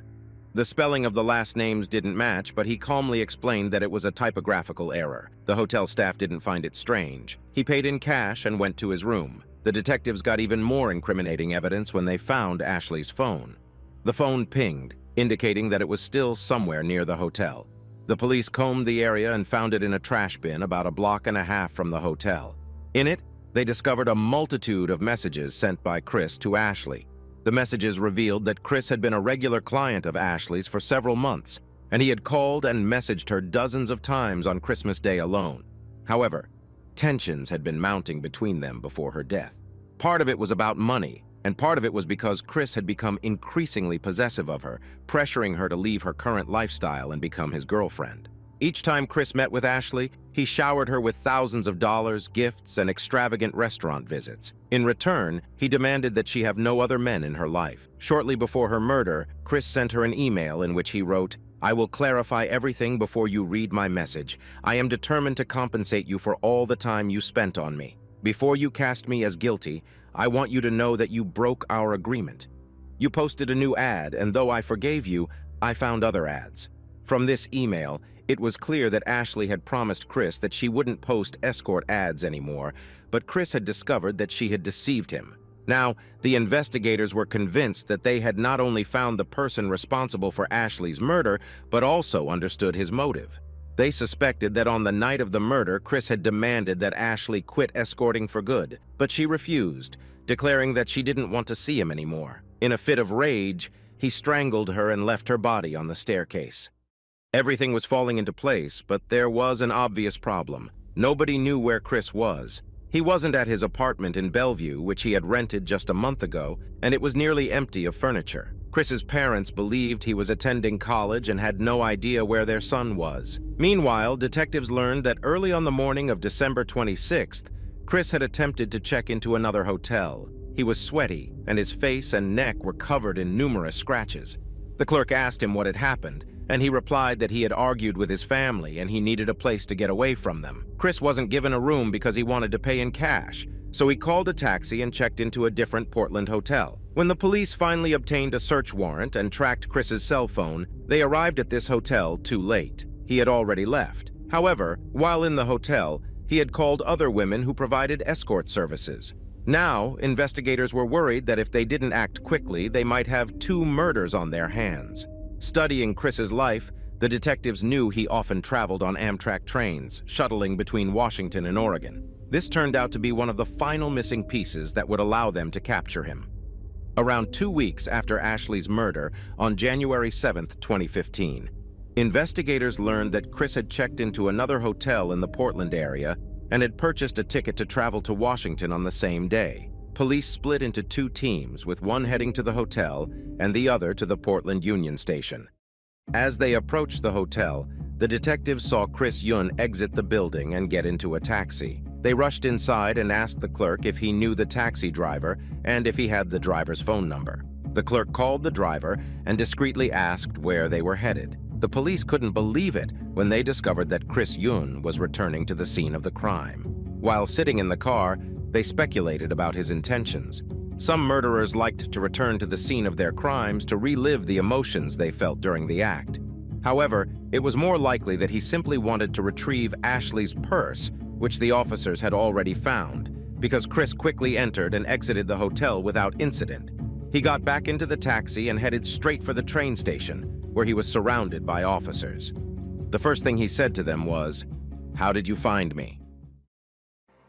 The spelling of the last names didn't match, but he calmly explained that it was a typographical error. The hotel staff didn't find it strange. He paid in cash and went to his room. The detectives got even more incriminating evidence when they found Ashley's phone. The phone pinged, indicating that it was still somewhere near the hotel. The police combed the area and found it in a trash bin about 1.5 blocks from the hotel. In it, they discovered a multitude of messages sent by Chris to Ashley. The messages revealed that Chris had been a regular client of Ashley's for several months, and he had called and messaged her dozens of times on Christmas Day alone. However, tensions had been mounting between them before her death. Part of it was about money, and part of it was because Chris had become increasingly possessive of her, pressuring her to leave her current lifestyle and become his girlfriend. Each time Chris met with Ashley, he showered her with thousands of dollars, gifts, and extravagant restaurant visits. In return, he demanded that she have no other men in her life. Shortly before her murder, Chris sent her an email in which he wrote, "I will clarify everything before you read my message. I am determined to compensate you for all the time you spent on me. Before you cast me as guilty, I want you to know that you broke our agreement. You posted a new ad, and though I forgave you, I found other ads." From this email, it was clear that Ashley had promised Chris that she wouldn't post escort ads anymore, but Chris had discovered that she had deceived him. Now, the investigators were convinced that they had not only found the person responsible for Ashley's murder, but also understood his motive. They suspected that on the night of the murder, Chris had demanded that Ashley quit escorting for good, but she refused, declaring that she didn't want to see him anymore. In a fit of rage, he strangled her and left her body on the staircase. Everything was falling into place, but there was an obvious problem. Nobody knew where Chris was. He wasn't at his apartment in Bellevue, which he had rented just a month ago, and it was nearly empty of furniture. Chris's parents believed he was attending college and had no idea where their son was. Meanwhile, detectives learned that early on the morning of December 26th, Chris had attempted to check into another hotel. He was sweaty, and his face and neck were covered in numerous scratches. The clerk asked him what had happened, and he replied that he had argued with his family and he needed a place to get away from them. Chris wasn't given a room because he wanted to pay in cash, so he called a taxi and checked into a different Portland hotel. When the police finally obtained a search warrant and tracked Chris's cell phone, they arrived at this hotel too late. He had already left. However, while in the hotel, he had called other women who provided escort services. Now, investigators were worried that if they didn't act quickly, they might have 2 murders on their hands. Studying Chris's life, the detectives knew he often traveled on Amtrak trains, shuttling between Washington and Oregon. This turned out to be one of the final missing pieces that would allow them to capture him. Around 2 weeks after Ashley's murder, on January 7, 2015, investigators learned that Chris had checked into another hotel in the Portland area and had purchased a ticket to travel to Washington on the same day. Police split into 2 teams, with one heading to the hotel and the other to the Portland Union Station. As they approached the hotel, the detectives saw Chris Yun exit the building and get into a taxi. They rushed inside and asked the clerk if he knew the taxi driver and if he had the driver's phone number. The clerk called the driver and discreetly asked where they were headed. The police couldn't believe it when they discovered that Chris Yun was returning to the scene of the crime. While sitting in the car, they speculated about his intentions. Some murderers liked to return to the scene of their crimes to relive the emotions they felt during the act. However, it was more likely that he simply wanted to retrieve Ashley's purse, which the officers had already found, because Chris quickly entered and exited the hotel without incident. He got back into the taxi and headed straight for the train station, where he was surrounded by officers. The first thing he said to them was, "How did you find me?"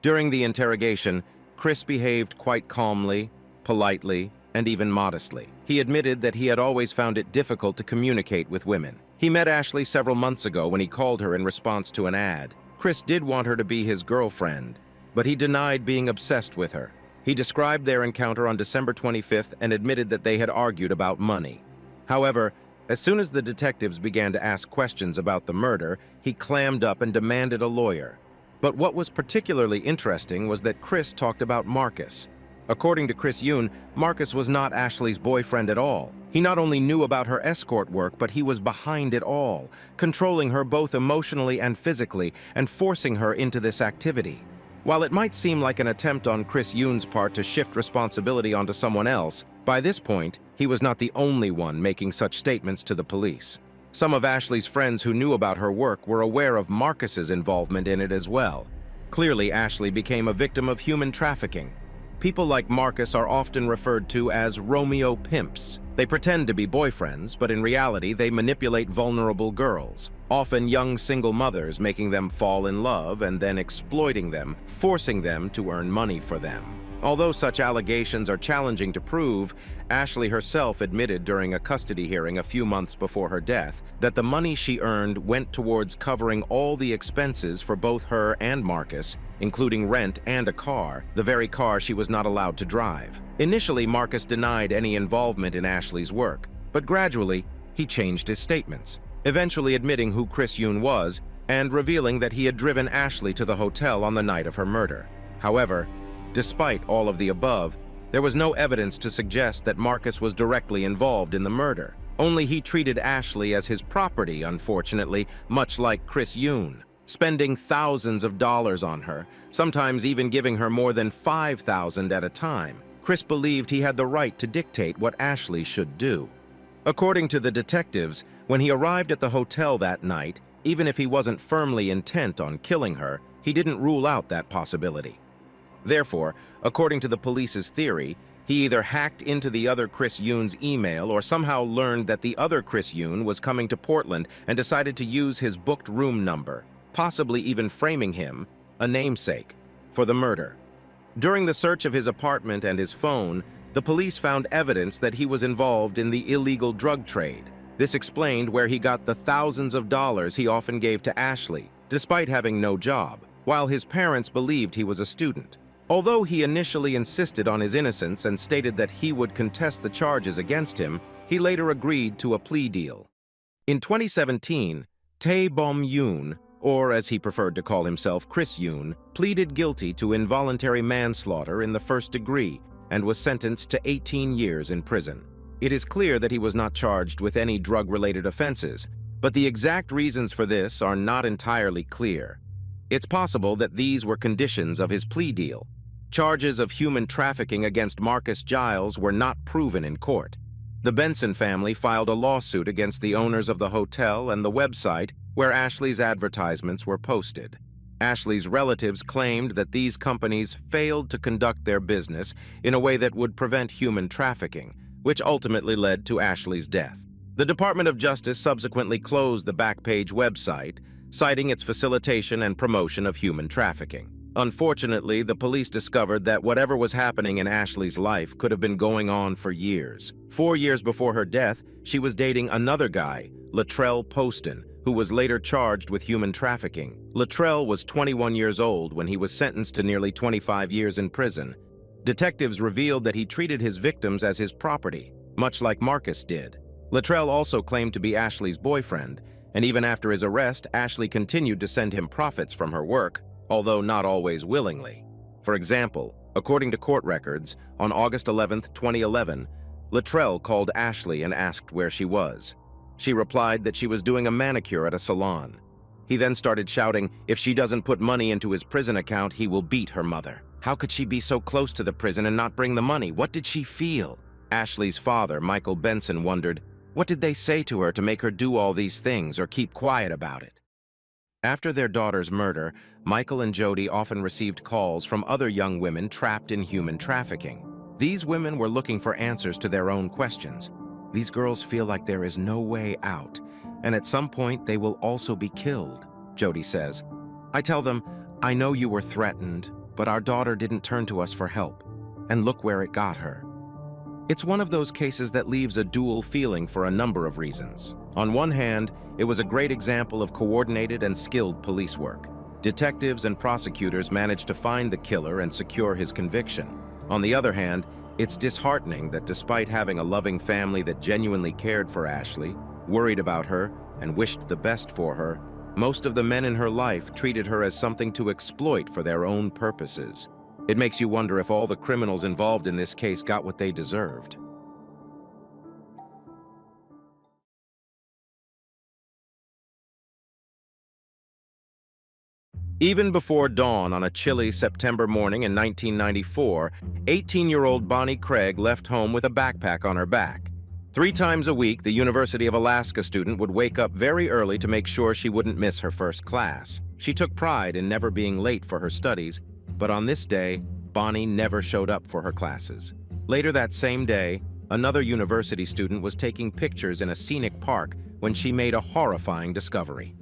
During the interrogation, Chris behaved quite calmly, politely, and even modestly. He admitted that he had always found it difficult to communicate with women. He met Ashley several months ago when he called her in response to an ad. Chris did want her to be his girlfriend, but he denied being obsessed with her. He described their encounter on December 25th and admitted that they had argued about money. However, as soon as the detectives began to ask questions about the murder, he clammed up and demanded a lawyer. But what was particularly interesting was that Chris talked about Marcus. According to Chris Yun, Marcus was not Ashley's boyfriend at all. He not only knew about her escort work, but he was behind it all, controlling her both emotionally and physically, and forcing her into this activity. While it might seem like an attempt on Chris Yun's part to shift responsibility onto someone else, by this point, he was not the only one making such statements to the police. Some of Ashley's friends who knew about her work were aware of Marcus's involvement in it as well. Clearly, Ashley became a victim of human trafficking. People like Marcus are often referred to as Romeo pimps. They pretend to be boyfriends, but in reality, they manipulate vulnerable girls, often young single mothers, making them fall in love and then exploiting them, forcing them to earn money for them. Although such allegations are challenging to prove, Ashley herself admitted during a custody hearing a few months before her death that the money she earned went towards covering all the expenses for both her and Marcus, including rent and a car, the very car she was not allowed to drive. Initially, Marcus denied any involvement in Ashley's work, but gradually, he changed his statements, eventually admitting who Chris Yun was and revealing that he had driven Ashley to the hotel on the night of her murder. However, despite all of the above, there was no evidence to suggest that Marcus was directly involved in the murder. Only he treated Ashley as his property, unfortunately, much like Chris Yun, spending thousands of dollars on her, sometimes even giving her more than $5,000 at a time. Chris believed he had the right to dictate what Ashley should do. According to the detectives, when he arrived at the hotel that night, even if he wasn't firmly intent on killing her, he didn't rule out that possibility. Therefore, according to the police's theory, he He either hacked into the other Chris Yoon's email or somehow learned that the other Chris Yoon was coming to Portland and decided to use his booked room number, possibly even framing him, a namesake, for the murder. During the search of his apartment and his phone, the police found evidence that he was involved in the illegal drug trade. This explained where he got the thousands of dollars he often gave to Ashley, despite having no job, while his parents believed he was a student. Although he initially insisted on his innocence and stated that he would contest the charges against him, he later agreed to a plea deal. In 2017, Tae Bom Yoon, or as he preferred to call himself, Chris Yoon, pleaded guilty to involuntary manslaughter in the first degree and was sentenced to 18 years in prison. It is clear that he was not charged with any drug-related offenses, but the exact reasons for this are not entirely clear. It's possible that these were conditions of his plea deal. Charges of human trafficking against Marcus Giles were not proven in court. The Benson family filed a lawsuit against the owners of the hotel and the website where Ashley's advertisements were posted. Ashley's relatives claimed that these companies failed to conduct their business in a way that would prevent human trafficking, which ultimately led to Ashley's death. The Department of Justice subsequently closed the Backpage website, citing its facilitation and promotion of human trafficking. Unfortunately, the police discovered that whatever was happening in Ashley's life could have been going on for years. 4 years before her death, she was dating another guy, Latrell Poston, who was later charged with human trafficking. Latrell was 21 years old when he was sentenced to nearly 25 years in prison. Detectives revealed that he treated his victims as his property, much like Marcus did. Latrell also claimed to be Ashley's boyfriend, and even after his arrest, Ashley continued to send him profits from her work, although not always willingly. For example, according to court records, on August 11, 2011, Latrell called Ashley and asked where she was. She replied that she was doing a manicure at a salon. He then started shouting, if she doesn't put money into his prison account, he will beat her mother. How could she be so close to the prison and not bring the money? What did she feel? Ashley's father, Michael Benson, wondered, what did they say to her to make her do all these things or keep quiet about it? After their daughter's murder, Michael and Jody often received calls from other young women trapped in human trafficking. These women were looking for answers to their own questions. These girls feel like there is no way out, and at some point they will also be killed, Jody says. I tell them, I know you were threatened, but our daughter didn't turn to us for help, and look where it got her. It's one of those cases that leaves a dual feeling for a number of reasons. On one hand, it was a great example of coordinated and skilled police work. Detectives and prosecutors managed to find the killer and secure his conviction. On the other hand, it's disheartening that despite having a loving family that genuinely cared for Ashley, worried about her, and wished the best for her, most of the men in her life treated her as something to exploit for their own purposes. It makes you wonder if all the criminals involved in this case got what they deserved. Even before dawn on a chilly September morning in 1994, 18-year-old Bonnie Craig left home with a backpack on her back. 3 times a week, the University of Alaska student would wake up very early to make sure she wouldn't miss her first class. She took pride in never being late for her studies, but on this day, Bonnie never showed up for her classes. Later that same day, another university student was taking pictures in a scenic park when she made a horrifying discovery.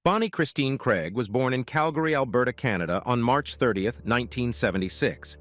Bonnie Christine Craig was born in Calgary, Alberta, Canada on March 30, 1976.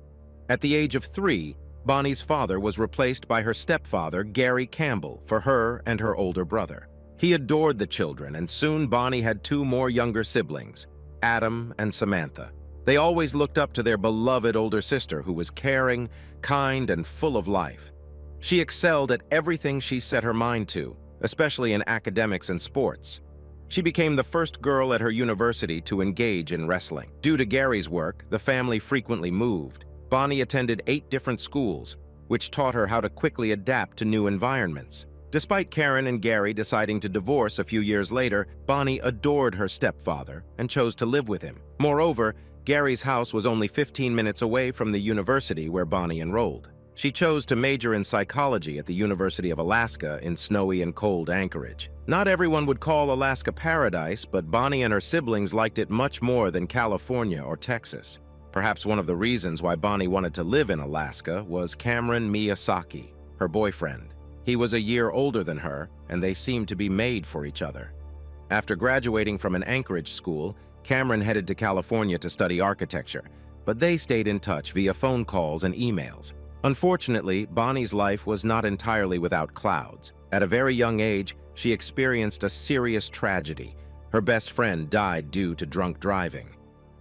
At the age of 3, Bonnie's father was replaced by her stepfather, Gary Campbell, for her and her older brother. He adored the children, and soon Bonnie had 2 more younger siblings, Adam and Samantha. They always looked up to their beloved older sister, who was caring, kind, and full of life. She excelled at everything she set her mind to, especially in academics and sports. She became the first girl at her university to engage in wrestling. Due to Gary's work, the family frequently moved. Bonnie attended 8 different schools, which taught her how to quickly adapt to new environments. Despite Karen and Gary deciding to divorce a few years later, Bonnie adored her stepfather and chose to live with him. Moreover, Gary's house was only 15 minutes away from the university where Bonnie enrolled. She chose to major in psychology at the University of Alaska in snowy and cold Anchorage. Not everyone would call Alaska paradise, but Bonnie and her siblings liked it much more than California or Texas. Perhaps one of the reasons why Bonnie wanted to live in Alaska was Cameron Miyasaki, her boyfriend. He was a year older than her, and they seemed to be made for each other. After graduating from an Anchorage school, Cameron headed to California to study architecture, but they stayed in touch via phone calls and emails. Unfortunately, Bonnie's life was not entirely without clouds. At a very young age, she experienced a serious tragedy. Her best friend died due to drunk driving.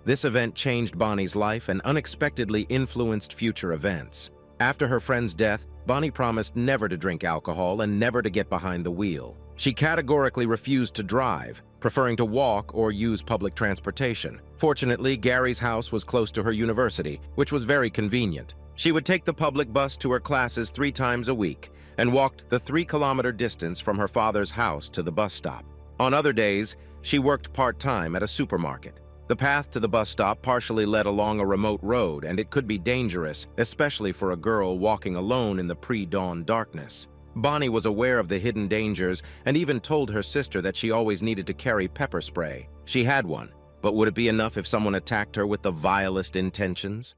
This event changed Bonnie's life and unexpectedly influenced future events. After her friend's death, Bonnie promised never to drink alcohol and never to get behind the wheel. She categorically refused to drive, preferring to walk or use public transportation. Fortunately, Gary's house was close to her university, which was very convenient. She would take the public bus to her classes 3 times a week and walked the 3-kilometer distance from her father's house to the bus stop. On other days, she worked part-time at a supermarket. The path to the bus stop partially led along a remote road, and it could be dangerous, especially for a girl walking alone in the pre-dawn darkness. Bonnie was aware of the hidden dangers and even told her sister that she always needed to carry pepper spray. She had one, but would it be enough if someone attacked her with the vilest intentions?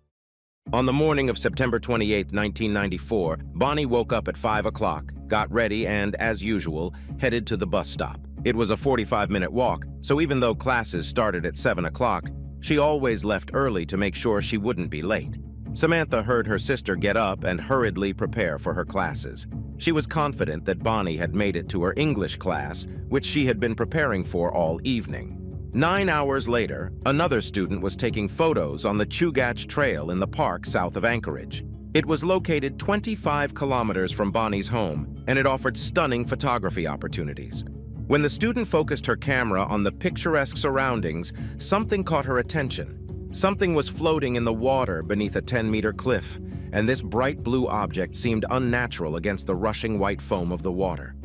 On the morning of September 28, 1994, Bonnie woke up at 5 o'clock, got ready, and, as usual, headed to the bus stop. It was a 45-minute walk, so even though classes started at 7 o'clock, she always left early to make sure she wouldn't be late. Samantha heard her sister get up and hurriedly prepare for her classes. She was confident that Bonnie had made it to her English class, which she had been preparing for all evening. 9 hours later, another student was taking photos on the Chugach Trail in the park south of Anchorage. It was located 25 kilometers from Bonnie's home, and it offered stunning photography opportunities. When the student focused her camera on the picturesque surroundings, something caught her attention. Something was floating in the water beneath a 10-meter cliff, and this bright blue object seemed unnatural against the rushing white foam of the water.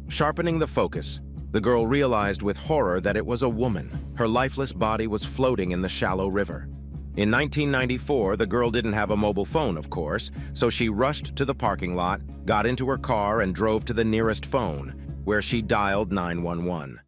Sharpening the focus, the girl realized with horror that it was a woman. Her lifeless body was floating in the shallow river. In 1994, the girl didn't have a mobile phone, of course, so she rushed to the parking lot, got into her car, and drove to the nearest phone, where she dialed 911.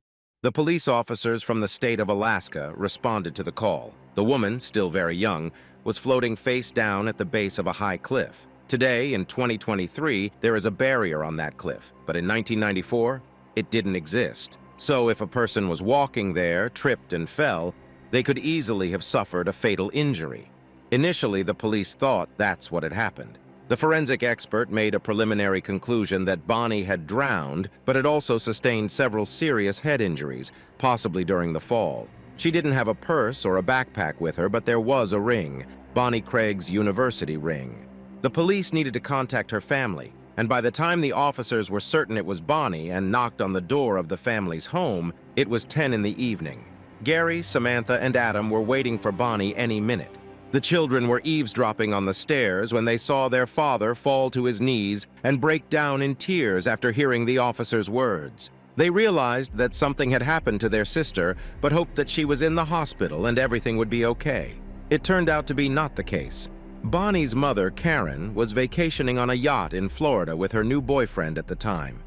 The police officers from the state of Alaska responded to the call. The woman, still very young, was floating face down at the base of a high cliff. Today, in 2023, there is a barrier on that cliff, but in 1994, it didn't exist. So if a person was walking there, tripped and fell, they could easily have suffered a fatal injury. Initially, the police thought that's what had happened. The forensic expert made a preliminary conclusion that Bonnie had drowned, but had also sustained several serious head injuries, possibly during the fall. She didn't have a purse or a backpack with her, but there was a ring, Bonnie Craig's university ring. The police needed to contact her family, and by the time the officers were certain it was Bonnie and knocked on the door of the family's home, it was 10 in the evening. Gary, Samantha, and Adam were waiting for Bonnie any minute. The children were eavesdropping on the stairs when they saw their father fall to his knees and break down in tears after hearing the officer's words. They realized that something had happened to their sister, but hoped that she was in the hospital and everything would be okay. It turned out to be not the case. Bonnie's mother, Karen, was vacationing on a yacht in Florida with her new boyfriend at the time.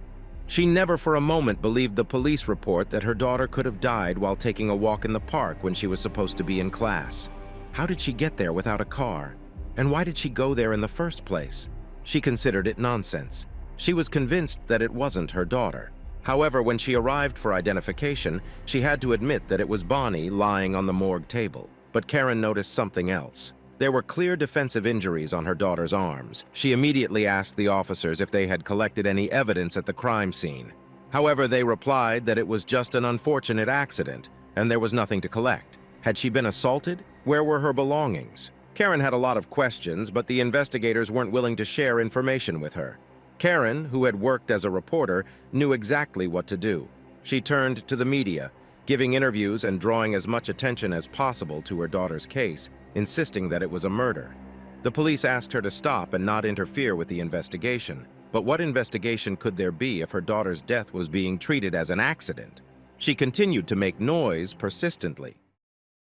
She never for a moment believed the police report that her daughter could have died while taking a walk in the park when she was supposed to be in class. How did she get there without a car? And why did she go there in the first place? She considered it nonsense. She was convinced that it wasn't her daughter. However, when she arrived for identification, she had to admit that it was Bonnie lying on the morgue table. But Karen noticed something else. There were clear defensive injuries on her daughter's arms. She immediately asked the officers if they had collected any evidence at the crime scene. However, they replied that it was just an unfortunate accident, and there was nothing to collect. Had she been assaulted? Where were her belongings? Karen had a lot of questions, but the investigators weren't willing to share information with her. Karen, who had worked as a reporter, knew exactly what to do. She turned to the media, giving interviews and drawing as much attention as possible to her daughter's case, insisting that it was a murder. The police asked her to stop and not interfere with the investigation. But what investigation could there be if her daughter's death was being treated as an accident? She continued to make noise persistently.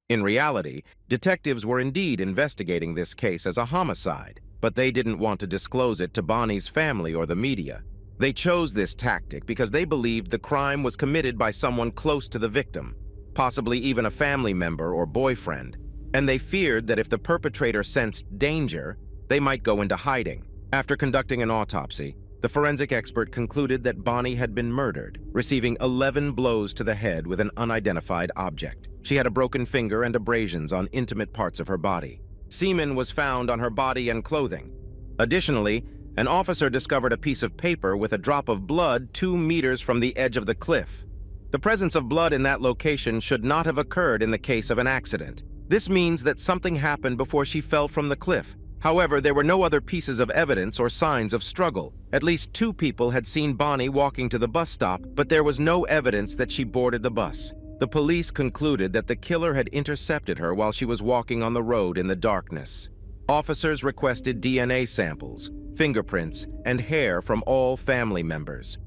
In reality, detectives were indeed investigating this case as a homicide, but they didn't want to disclose it to Bonnie's family or the media. They chose this tactic because they believed the crime was committed by someone close to the victim, possibly even a family member or boyfriend. and they feared that if the perpetrator sensed danger, they might go into hiding. After conducting an autopsy, the forensic expert concluded that Bonnie had been murdered, receiving 11 blows to the head with an unidentified object. She had a broken finger and abrasions on intimate parts of her body. Semen was found on her body and clothing. Additionally, an officer discovered a piece of paper with a drop of blood 2 meters from the edge of the cliff. The presence of blood in that location should not have occurred in the case of an accident. This means that something happened before she fell from the cliff. However, there were no other pieces of evidence or signs of struggle. At least 2 people had seen Bonnie walking to the bus stop, but there was no evidence that she boarded the bus. The police concluded that the killer had intercepted her while she was walking on the road in the darkness. Officers requested DNA samples, fingerprints, and hair from all family members.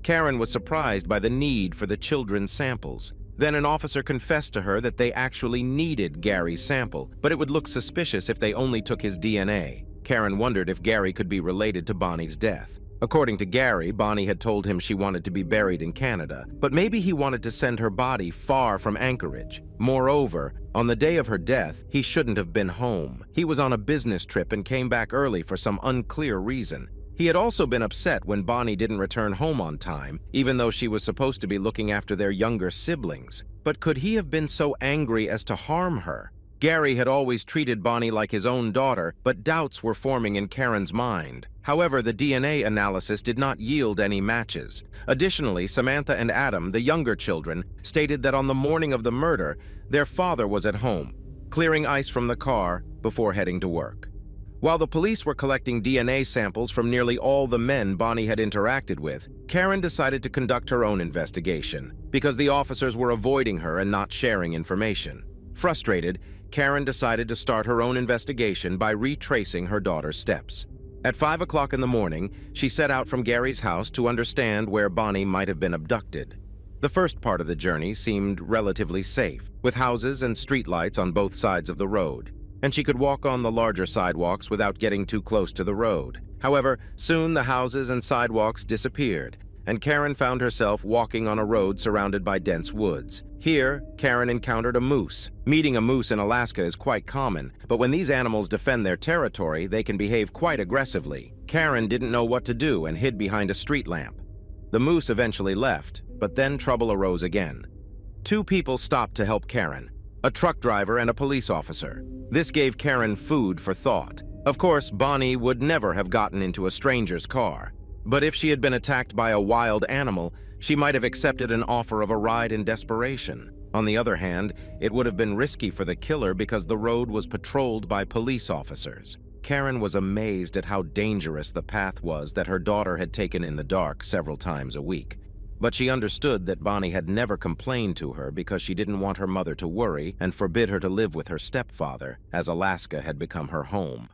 Karen was surprised by the need for the children's samples. Then an officer confessed to her that they actually needed Gary's sample, but it would look suspicious if they only took his DNA. Karen wondered if Gary could be related to Bonnie's death. According to Gary, Bonnie had told him she wanted to be buried in Canada, but maybe he wanted to send her body far from Anchorage. Moreover, on the day of her death, he shouldn't have been home. He was on a business trip and came back early for some unclear reason. He had also been upset when Bonnie didn't return home on time, even though she was supposed to be looking after their younger siblings. But could he have been so angry as to harm her? Gary had always treated Bonnie like his own daughter, but doubts were forming in Karen's mind. However, the DNA analysis did not yield any matches. Additionally, Samantha and Adam, the younger children, stated that on the morning of the murder, their father was at home, clearing ice from the car before heading to work. While the police were collecting DNA samples from nearly all the men Bonnie had interacted with, Karen decided to conduct her own investigation because the officers were avoiding her and not sharing information. Frustrated, Karen decided to start her own investigation by retracing her daughter's steps. At 5 o'clock in the morning, she set out from Gary's house to understand where Bonnie might have been abducted. The first part of the journey seemed relatively safe, with houses and streetlights on both sides of the road, and she could walk on the larger sidewalks without getting too close to the road. However, soon the houses and sidewalks disappeared, and Karen found herself walking on a road surrounded by dense woods. Here, Karen encountered a moose. Meeting a moose in Alaska is quite common, but when these animals defend their territory, they can behave quite aggressively. Karen didn't know what to do and hid behind a street lamp. The moose eventually left, but then trouble arose again. 2 people stopped to help Karen, a truck driver and a police officer. This gave Karen food for thought. Of course, Bonnie would never have gotten into a stranger's car. But if she had been attacked by a wild animal, she might have accepted an offer of a ride in desperation. On the other hand, it would have been risky for the killer because the road was patrolled by police officers. Karen was amazed at how dangerous the path was that her daughter had taken in the dark several times a week. But she understood that Bonnie had never complained to her because she didn't want her mother to worry and forbid her to live with her stepfather, as Alaska had become her home.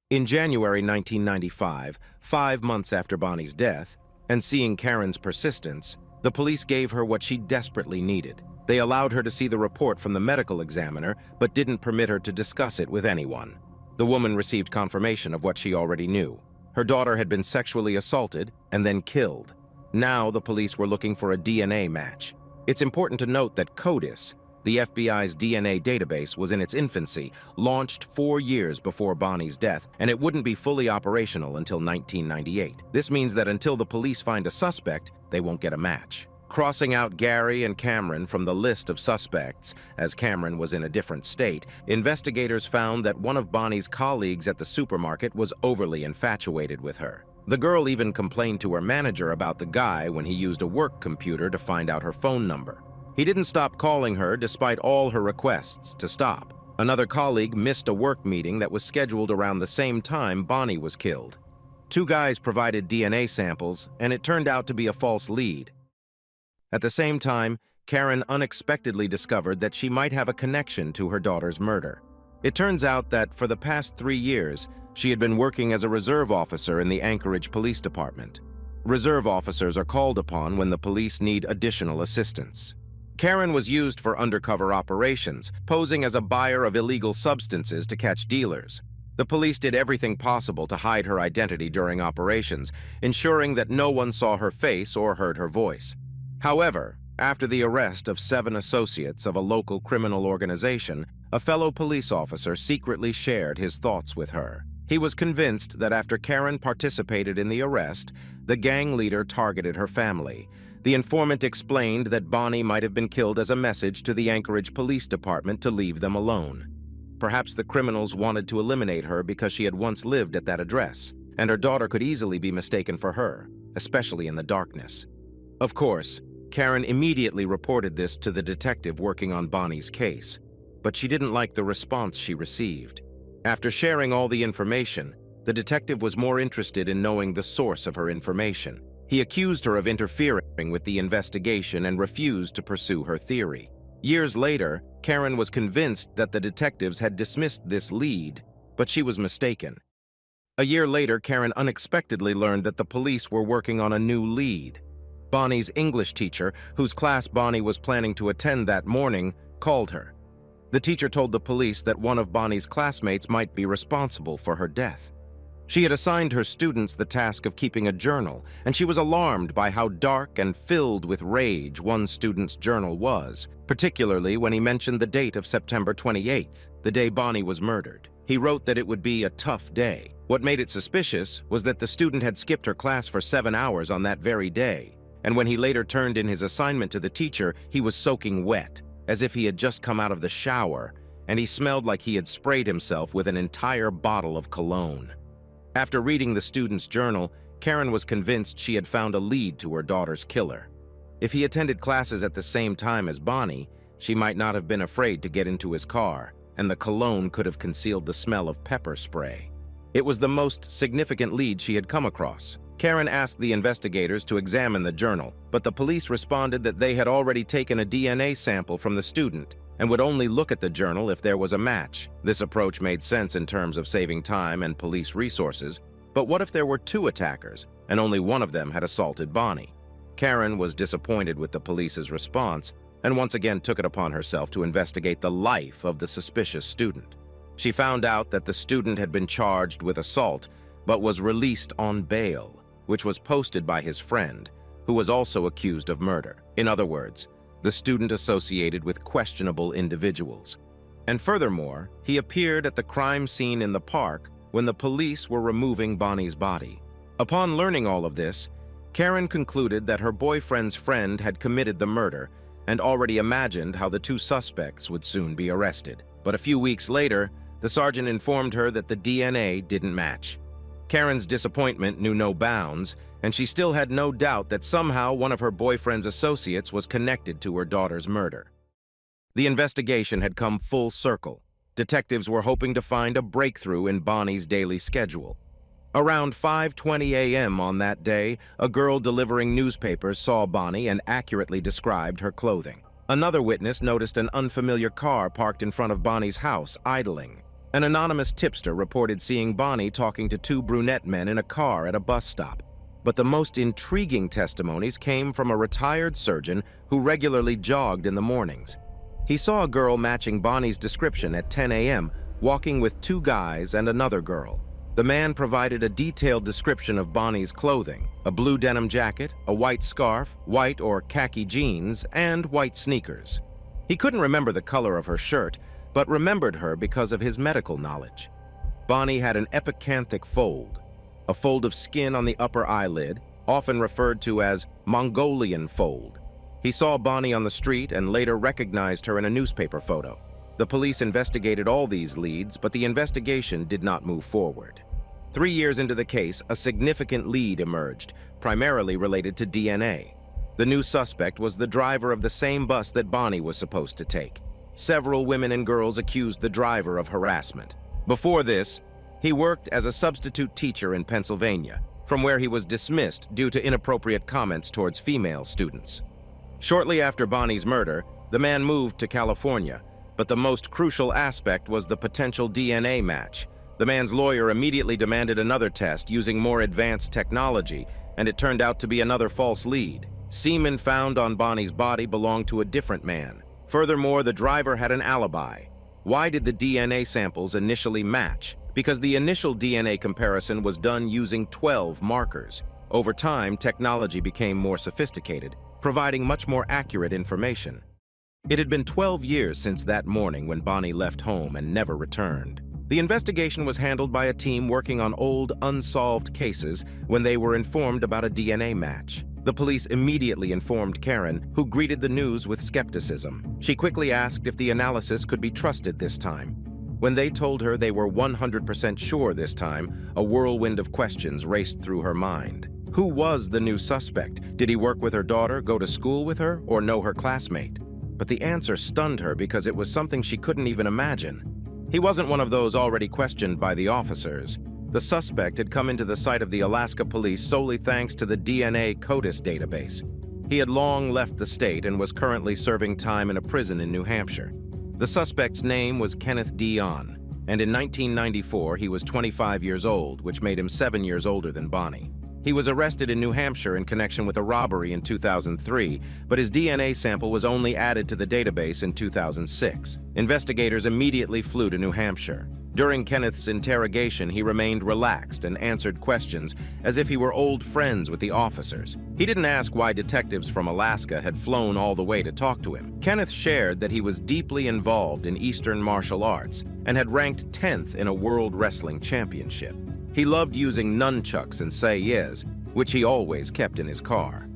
In January 1995, 5 months after Bonnie's death, and seeing Karen's persistence, the police gave her what she desperately needed. They allowed her to see the report from the medical examiner, but didn't permit her to discuss it with anyone. The woman received confirmation of what she already knew. Her daughter had been sexually assaulted and then killed. Now the police were looking for a DNA match. It's important to note that CODIS, the FBI's DNA database, was in its infancy, launched 4 years before Bonnie's death, and it wouldn't be fully operational until 1998. This means that until the police find a suspect, they won't get a match. Crossing out Gary and Cameron from the list of suspects, as Cameron was in a different state, investigators found that one of Bonnie's colleagues at the supermarket was overly infatuated with her. The girl even complained to her manager about the guy when he used a work computer to find out her phone number. He didn't stop calling her despite all her requests to stop. Another colleague missed a work meeting that was scheduled around the same time Bonnie was killed. 2 guys provided DNA samples, and it turned out to be a false lead. At the same time, Karen unexpectedly discovered that she might have a connection to her daughter's murder. It turns out that for the past 3 years, she had been working as a reserve officer in the Anchorage Police Department. Reserve officers are called upon when the police need additional assistance. Karen was used for undercover operations, posing as a buyer of illegal substances to catch dealers. The police did everything possible to hide her identity during operations, ensuring that no one saw her face or heard her voice. However, after the arrest of 7 associates of a local criminal organization, a fellow police officer secretly shared his thoughts with her. He was convinced that after Karen participated in the arrest, the gang leader targeted her family. The informant explained that Bonnie might have been killed as a message to the Anchorage Police Department to leave them alone. Perhaps the criminals wanted to eliminate her because she had once lived at that address, and her daughter could easily be mistaken for her, especially in the darkness. Of course, Karen immediately reported this to the detective working on Bonnie's case, but she didn't like the response she received. After sharing all the information, the detective was more interested in knowing the source of her information. He accused her of interfering with the investigation and refused to pursue her theory. Years later, Karen was convinced that the detectives had dismissed this lead, but she was mistaken. A year later, Karen unexpectedly learned that the police were working on a new lead. Bonnie's English teacher, whose class Bonnie was planning to attend that morning, called her. The teacher told the police that one of Bonnie's classmates might be responsible for her death. She had assigned her students the task of keeping a journal, and she was alarmed by how dark and filled with rage one student's journal was, particularly when he mentioned the date of September 28th, the day Bonnie was murdered. He wrote that it would be a tough day. What made it suspicious was that the student had skipped her class for 7 hours on that very day, and when he later turned in his assignment to the teacher, he was soaking wet, as if he had just come out of the shower, and he smelled like he had sprayed himself with an entire bottle of cologne. After reading the student's journal, Karen was convinced she had found a lead to her daughter's killer. If he attended classes at the same time as Bonnie, she might not have been afraid to get into his car, and the cologne could have concealed the smell of pepper spray. It was the most significant lead she had come across. Karen asked the investigators to examine the journal, but the police responded that they had already taken a DNA sample from the student and would only look at the journal if there was a match. This approach made sense in terms of saving time and police resources, but what if there were 2 attackers and only one of them had assaulted Bonnie? Karen was disappointed with the police's response and once again took it upon herself to investigate the life of the suspicious student. She found out that the student had been charged with assault but was released on bail, which was posted by his friend, who was also accused of murder. In other words, the student associated with questionable individuals. And furthermore, he appeared at the crime scene in the park when the police were removing Bonnie's body. Upon learning all of this, Karen concluded that her boyfriend's friend had committed the murder and already imagined how the 2 suspects would soon be arrested. But a few weeks later, the sergeant informed her that the DNA didn't match. Karen's disappointment knew no bounds, and she still had no doubt that somehow one of her boyfriend's associates was connected to her daughter's murder. The investigation had come full circle. Detectives were hoping to find a breakthrough in Bonnie's daily schedule. Around 5:20 a.m. on that day, a girl delivering newspapers saw Bonnie and accurately described her clothing. Another witness noticed an unfamiliar car parked in front of Bonnie's house, idling. An anonymous tipster reported seeing Bonnie talking to 2 brunette men in a car at a bus stop. But the most intriguing testimonies came from a retired surgeon who regularly jogged in the mornings. He saw a girl matching Bonnie's description at 10 a.m., walking with 2 guys and another girl. The man provided a detailed description of Bonnie's clothing: a blue denim jacket, a white scarf, white or khaki jeans, and white sneakers. He couldn't remember the color of her shirt, but remembered her because of his medical knowledge. Bonnie had an epicanthic fold, a fold of skin on the upper eyelid, often referred to as Mongolian fold. He saw Bonnie on the street and later recognized her in a newspaper photo. The police investigated all these leads, but the investigation did not move forward. 3 years into the case, a significant lead emerged, primarily related to DNA. The new suspect was the driver of the same bus that Bonnie was supposed to take. Several women and girls accused the driver of harassment. Before this, he worked as a substitute teacher in Pennsylvania, from where he was dismissed due to inappropriate comments towards female students. Shortly after Bonnie's murder, the man moved to California, but the most crucial aspect was the potential DNA match. The man's lawyer immediately demanded another test using more advanced technology, and it turned out to be another false lead. Semen found on Bonnie's body belonged to a different man. Furthermore, the driver had an alibi. Why did the DNA samples initially match? Because the initial DNA comparison was done using 12 markers. Over time, technology became more sophisticated, providing much more accurate information. It had been 12 years since that morning when Bonnie left home and never returned. The investigation was handled by a team working on old, unsolved cases when they were informed about a DNA match. The police immediately informed Karen, who greeted the news with skepticism. She quickly asked if the analysis could be trusted this time. When they told her they were 100% sure this time, a whirlwind of questions raced through her mind. Who was the new suspect? Did he work with her daughter, go to school with her, or know her classmate? But the answer stunned her because it was something she couldn't even imagine. He wasn't one of those already questioned by the officers. The suspect had come into the sight of the Alaska police solely thanks to the DNA CODIS database. He had long left the state and was currently serving time in a prison in New Hampshire. The suspect's name was Kenneth Dionne, and in 1994 he was 25 years old, which made him 7 years older than Bonnie. He was arrested in New Hampshire in connection with a robbery in 2003, but his DNA sample was only added to the database in 2006. Investigators immediately flew to New Hampshire. During Kenneth's interrogation, he remained relaxed and answered questions as if he were old friends with the officers. He didn't ask why detectives from Alaska had flown all the way to talk to him. Kenneth shared that he was deeply involved in Eastern martial arts and had ranked 10th in a World Wrestling Championship. He loved using nunchucks and sayes, which he always kept in his car.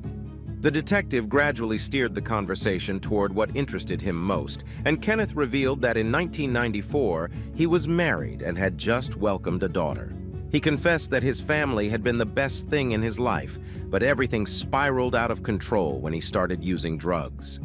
The detective gradually steered the conversation toward what interested him most, and Kenneth revealed that in 1994 he was married and had just welcomed a daughter. He confessed that his family had been the best thing in his life, but everything spiraled out of control when he started using drugs.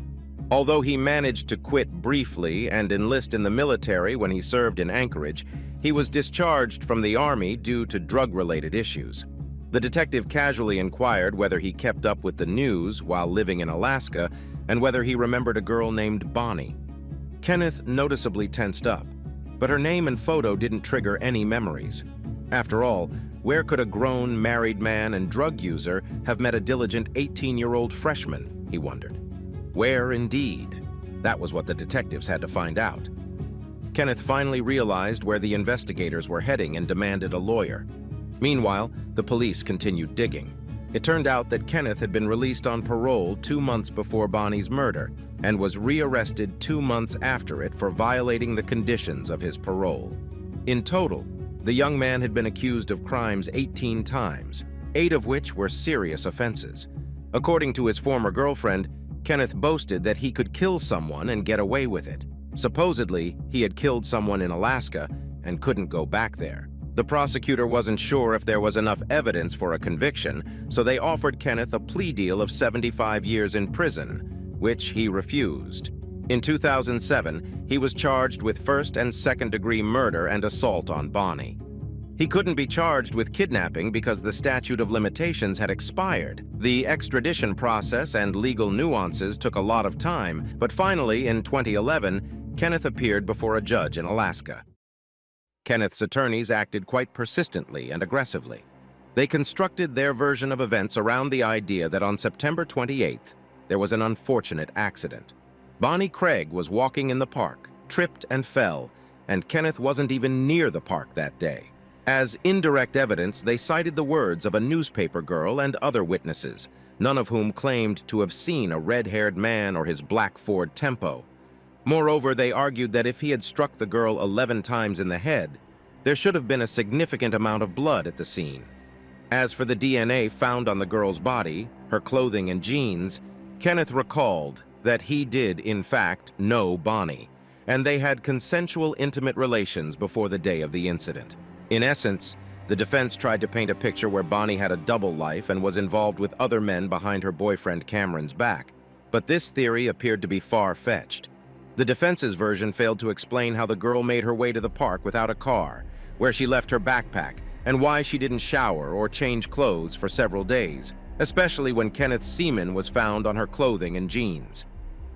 Although he managed to quit briefly and enlist in the military when he served in Anchorage, he was discharged from the Army due to drug-related issues. The detective casually inquired whether he kept up with the news while living in Alaska and whether he remembered a girl named Bonnie. Kenneth noticeably tensed up, but her name and photo didn't trigger any memories. After all, where could a grown, married man and drug user have met a diligent 18-year-old freshman, he wondered. Where indeed? That was what the detectives had to find out. Kenneth finally realized where the investigators were heading and demanded a lawyer. Meanwhile, the police continued digging. It turned out that Kenneth had been released on parole 2 months before Bonnie's murder and was rearrested 2 months after it for violating the conditions of his parole. In total, the young man had been accused of crimes 18 times, 8 of which were serious offenses. According to his former girlfriend, Kenneth boasted that he could kill someone and get away with it. Supposedly, he had killed someone in Alaska and couldn't go back there. The prosecutor wasn't sure if there was enough evidence for a conviction, so they offered Kenneth a plea deal of 75 years in prison, which he refused. In 2007, he was charged with first- and second-degree murder and assault on Bonnie. He couldn't be charged with kidnapping because the statute of limitations had expired. The extradition process and legal nuances took a lot of time, but finally, in 2011, Kenneth appeared before a judge in Alaska. Kenneth's attorneys acted quite persistently and aggressively. They constructed their version of events around the idea that on September 28th, there was an unfortunate accident. Bonnie Craig was walking in the park, tripped and fell, and Kenneth wasn't even near the park that day. As indirect evidence, they cited the words of a newspaper girl and other witnesses, none of whom claimed to have seen a red-haired man or his black Ford Tempo. Moreover, they argued that if he had struck the girl 11 times in the head, there should have been a significant amount of blood at the scene. As for the DNA found on the girl's body, her clothing and jeans, Kenneth recalled that he did, in fact, know Bonnie, and they had consensual intimate relations before the day of the incident. In essence, the defense tried to paint a picture where Bonnie had a double life and was involved with other men behind her boyfriend Cameron's back, but this theory appeared to be far-fetched. The defense's version failed to explain how the girl made her way to the park without a car, where she left her backpack, and why she didn't shower or change clothes for several days, especially when Kenneth's semen was found on her clothing and jeans.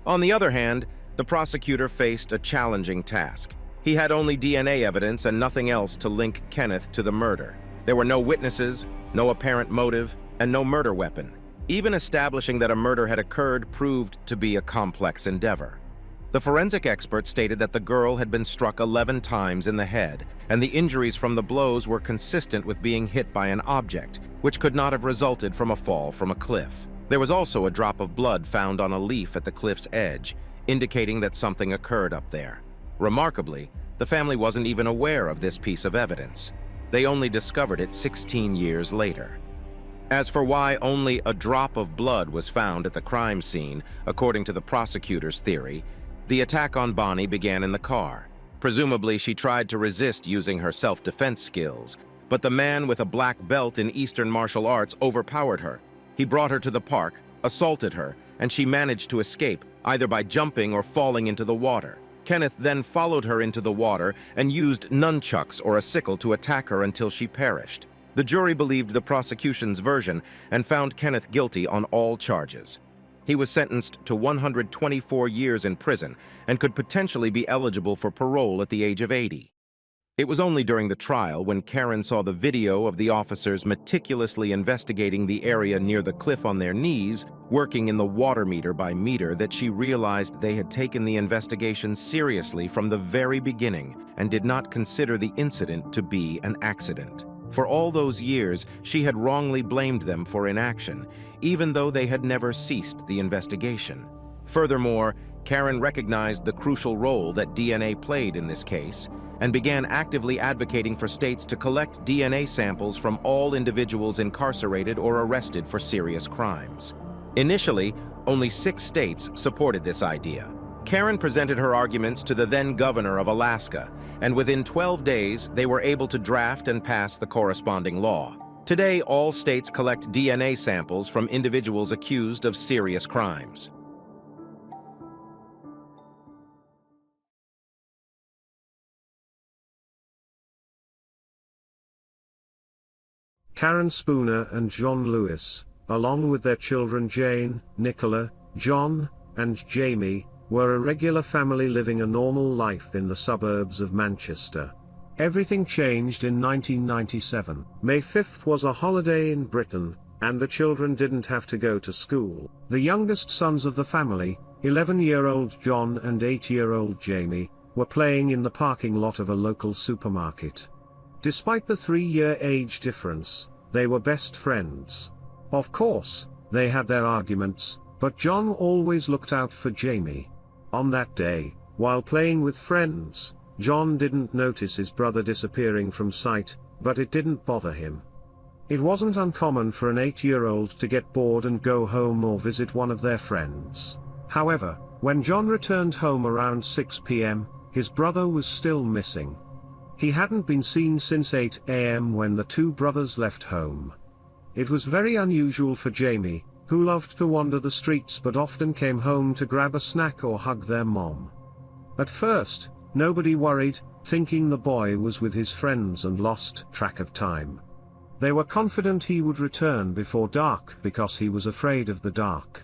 On the other hand, the prosecutor faced a challenging task. He had only DNA evidence and nothing else to link Kenneth to the murder. There were no witnesses, no apparent motive, and no murder weapon. Even establishing that a murder had occurred proved to be a complex endeavor. The forensic expert stated that the girl had been struck 11 times in the head, and the injuries from the blows were consistent with being hit by an object, which could not have resulted from a fall from a cliff. There was also a drop of blood found on a leaf at the cliff's edge, indicating that something occurred up there. Remarkably, the family wasn't even aware of this piece of evidence. They only discovered it 16 years later. As for why only a drop of blood was found at the crime scene, according to the prosecutor's theory, the attack on Bonnie began in the car. Presumably, she tried to resist using her self-defense skills, but the man with a black belt in Eastern martial arts overpowered her. He brought her to the park, assaulted her, and she managed to escape, either by jumping or falling into the water. Kenneth then followed her into the water and used nunchucks or a sickle to attack her until she perished. The jury believed the prosecution's version and found Kenneth guilty on all charges. He was sentenced to 124 years in prison and could potentially be eligible for parole at the age of 80. It was only during the trial, when Karen saw the video of the officers meticulously investigating the area near the cliff on their knees, working in the water meter by meter, that she realized they had taken the investigation seriously from the very beginning and did not consider the incident to be an accident. For all those years, she had wrongly blamed them for inaction, even though they had never ceased the investigation. Furthermore, Karen recognized the crucial role that DNA played in this case and began actively advocating for states to collect DNA samples from all individuals incarcerated or arrested for serious crimes. Initially, only 6 states supported this idea. Karen presented her arguments to the then governor of Alaska, and within 12 days, they were able to draft and pass the corresponding law. Today, all states collect DNA samples from individuals accused of serious crimes. Karen Spooner and John Lewis, along with their children Jane, Nicola, John, and Jamie, were a regular family living a normal life in the suburbs of Manchester. Everything changed in 1997. May 5th was a holiday in Britain, and the children didn't have to go to school. The youngest sons of the family, 11-year-old John and 8-year-old Jamie, were playing in the parking lot of a local supermarket. Despite the 3-year age difference, they were best friends. Of course, they had their arguments, but John always looked out for Jamie. On that day, while playing with friends, John didn't notice his brother disappearing from sight, but it didn't bother him. It wasn't uncommon for an 8-year-old to get bored and go home or visit one of their friends. However, when John returned home around 6 p.m., his brother was still missing. He hadn't been seen since 8 a.m. when the two brothers left home. It was very unusual for Jamie, who loved to wander the streets but often came home to grab a snack or hug their mom. At first, nobody worried, thinking the boy was with his friends and lost track of time. They were confident he would return before dark because he was afraid of the dark.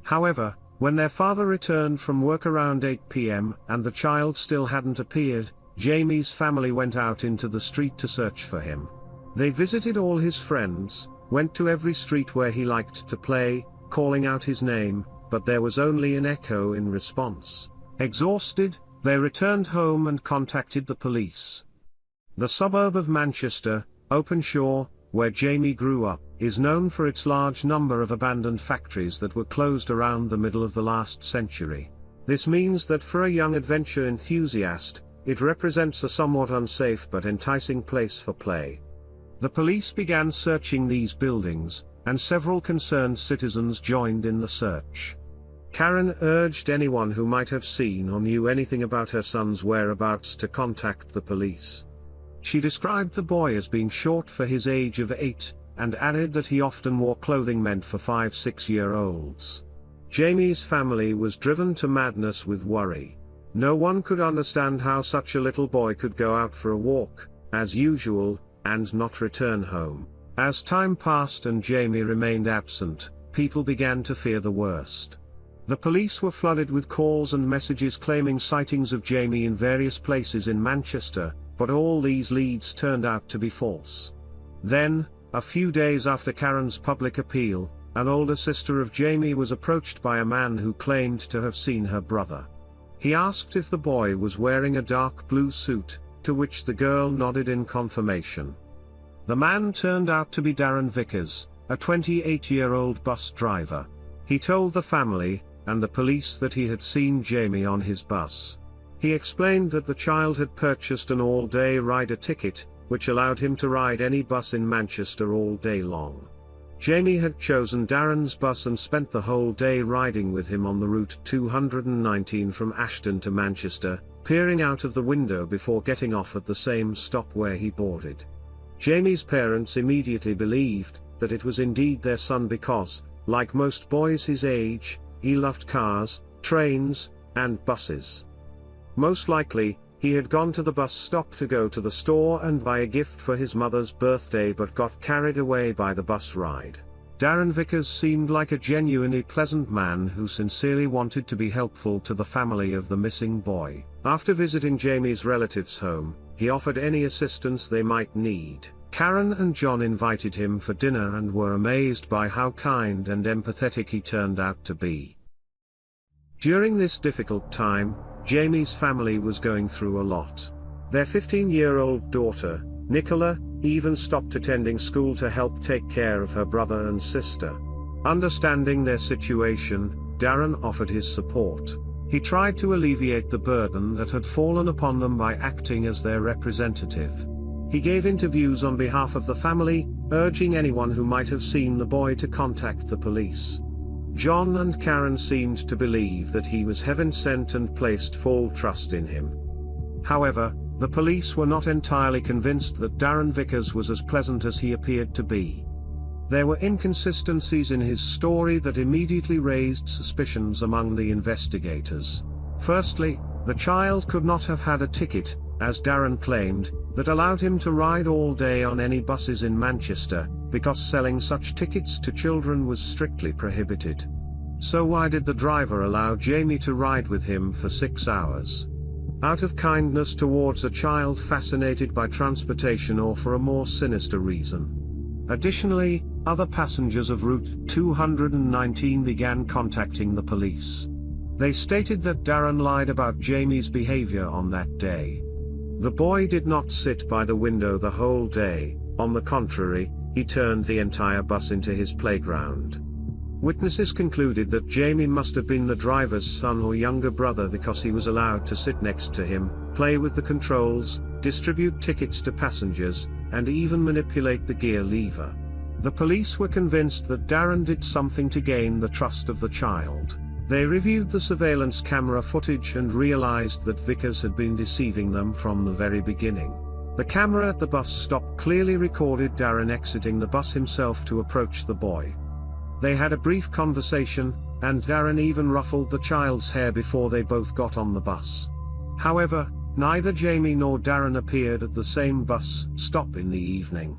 However, when their father returned from work around 8 p.m. and the child still hadn't appeared, Jamie's family went out into the street to search for him. They visited all his friends, went to every street where he liked to play, calling out his name, but there was only an echo in response. Exhausted, they returned home and contacted the police. The suburb of Manchester, Openshaw, where Jamie grew up, is known for its large number of abandoned factories that were closed around the middle of the last century. This means that for a young adventure enthusiast, it represents a somewhat unsafe but enticing place for play. The police began searching these buildings, and several concerned citizens joined in the search. Karen urged anyone who might have seen or knew anything about her son's whereabouts to contact the police. She described the boy as being short for his age of 8, and added that he often wore clothing meant for 5-6-year-olds. Jamie's family was driven to madness with worry. No one could understand how such a little boy could go out for a walk, as usual, and not return home. As time passed and Jamie remained absent, people began to fear the worst. The police were flooded with calls and messages claiming sightings of Jamie in various places in Manchester, but all these leads turned out to be false. Then, a few days after Karen's public appeal, an older sister of Jamie was approached by a man who claimed to have seen her brother. He asked if the boy was wearing a dark blue suit, to which the girl nodded in confirmation. The man turned out to be Darren Vickers, a 28-year-old bus driver. He told the family, and the police that he had seen Jamie on his bus. He explained that the child had purchased an all-day rider ticket, which allowed him to ride any bus in Manchester all day long. Jamie had chosen Darren's bus and spent the whole day riding with him on the route 219 from Ashton to Manchester, peering out of the window before getting off at the same stop where he boarded. Jamie's parents immediately believed that it was indeed their son because, like most boys his age, he loved cars, trains, and buses. Most likely, he had gone to the bus stop to go to the store and buy a gift for his mother's birthday but got carried away by the bus ride. Darren Vickers seemed like a genuinely pleasant man who sincerely wanted to be helpful to the family of the missing boy. After visiting Jamie's relatives' home, he offered any assistance they might need. Karen and John invited him for dinner and were amazed by how kind and empathetic he turned out to be. During this difficult time, Jamie's family was going through a lot. Their 15-year-old daughter, Nicola, even stopped attending school to help take care of her brother and sister. Understanding their situation, Darren offered his support. He tried to alleviate the burden that had fallen upon them by acting as their representative. He gave interviews on behalf of the family, urging anyone who might have seen the boy to contact the police. John and Karen seemed to believe that he was heaven-sent and placed full trust in him. However, the police were not entirely convinced that Darren Vickers was as pleasant as he appeared to be. There were inconsistencies in his story that immediately raised suspicions among the investigators. Firstly, the child could not have had a ticket, as Darren claimed, that allowed him to ride all day on any buses in Manchester, because selling such tickets to children was strictly prohibited. So why did the driver allow Jamie to ride with him for 6 hours? Out of kindness towards a child fascinated by transportation or for a more sinister reason? Additionally, other passengers of Route 219 began contacting the police. They stated that Darren lied about Jamie's behavior on that day. The boy did not sit by the window the whole day, on the contrary, he turned the entire bus into his playground. Witnesses concluded that Jamie must have been the driver's son or younger brother because he was allowed to sit next to him, play with the controls, distribute tickets to passengers, and even manipulate the gear lever. The police were convinced that Darren did something to gain the trust of the child. They reviewed the surveillance camera footage and realized that Vickers had been deceiving them from the very beginning. The camera at the bus stop clearly recorded Darren exiting the bus himself to approach the boy. They had a brief conversation, and Darren even ruffled the child's hair before they both got on the bus. However, neither Jamie nor Darren appeared at the same bus stop in the evening.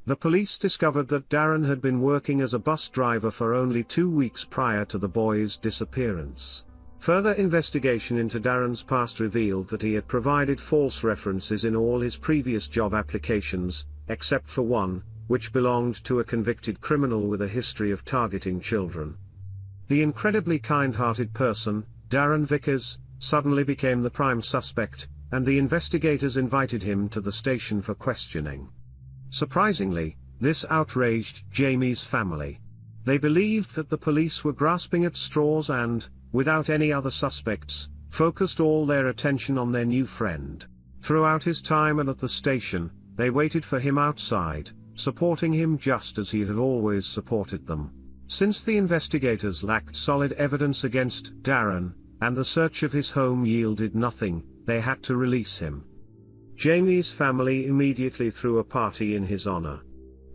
The police discovered that Darren had been working as a bus driver for only 2 weeks prior to the boy's disappearance. Further investigation into Darren's past revealed that he had provided false references in all his previous job applications, except for one, which belonged to a convicted criminal with a history of targeting children. The incredibly kind-hearted person, Darren Vickers, suddenly became the prime suspect, and the investigators invited him to the station for questioning. Surprisingly, this outraged Jamie's family. They believed that the police were grasping at straws and, without any other suspects, focused all their attention on their new friend. Throughout his time at the station, they waited for him outside, supporting him just as he had always supported them. Since the investigators lacked solid evidence against Darren, and the search of his home yielded nothing, they had to release him. Jamie's family immediately threw a party in his honor.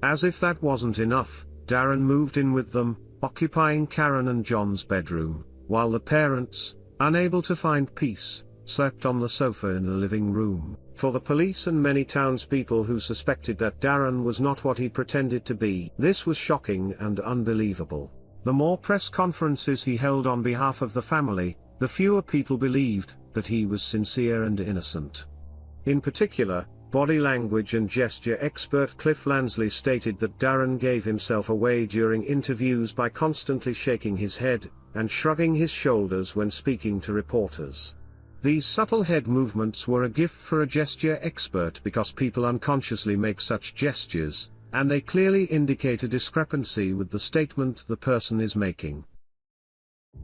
As if that wasn't enough, Darren moved in with them, occupying Karen and John's bedroom, while the parents, unable to find peace, slept on the sofa in the living room. For the police and many townspeople who suspected that Darren was not what he pretended to be, this was shocking and unbelievable. The more press conferences he held on behalf of the family, the fewer people believed that he was sincere and innocent. In particular, body language and gesture expert Cliff Lansley stated that Darren gave himself away during interviews by constantly shaking his head and shrugging his shoulders when speaking to reporters. These subtle head movements were a gift for a gesture expert because people unconsciously make such gestures, and they clearly indicate a discrepancy with the statement the person is making.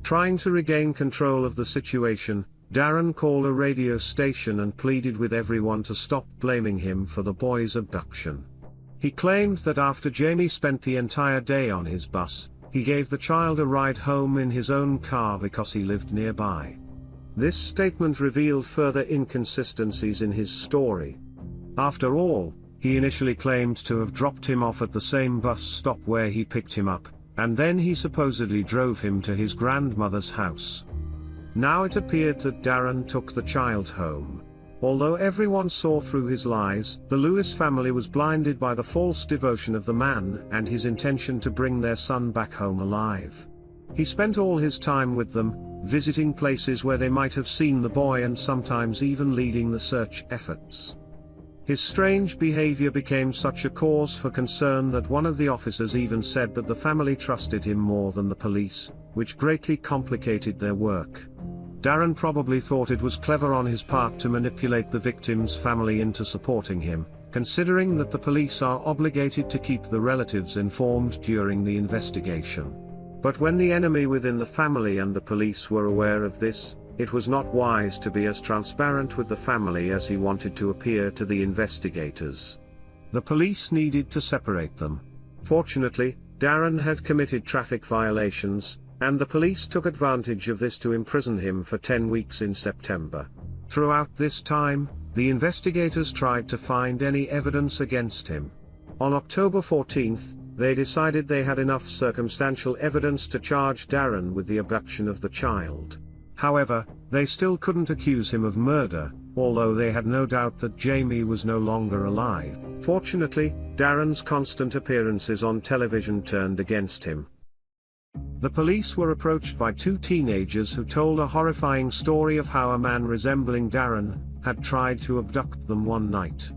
Trying to regain control of the situation, Darren called a radio station and pleaded with everyone to stop blaming him for the boy's abduction. He claimed that after Jamie spent the entire day on his bus, he gave the child a ride home in his own car because he lived nearby. This statement revealed further inconsistencies in his story. After all, he initially claimed to have dropped him off at the same bus stop where he picked him up, and then he supposedly drove him to his grandmother's house. Now it appeared that Darren took the child home. Although everyone saw through his lies, the Lewis family was blinded by the false devotion of the man and his intention to bring their son back home alive. He spent all his time with them, visiting places where they might have seen the boy and sometimes even leading the search efforts. His strange behavior became such a cause for concern that one of the officers even said that the family trusted him more than the police, which greatly complicated their work. Darren probably thought it was clever on his part to manipulate the victim's family into supporting him, considering that the police are obligated to keep the relatives informed during the investigation. But when the enemy within the family and the police were aware of this, it was not wise to be as transparent with the family as he wanted to appear to the investigators. The police needed to separate them. Fortunately, Darren had committed traffic violations, and the police took advantage of this to imprison him for 10 weeks in September. Throughout this time, the investigators tried to find any evidence against him. On October 14th, they decided they had enough circumstantial evidence to charge Darren with the abduction of the child. However, they still couldn't accuse him of murder, although they had no doubt that Jamie was no longer alive. Fortunately, Darren's constant appearances on television turned against him. The police were approached by two teenagers who told a horrifying story of how a man resembling Darren had tried to abduct them one night.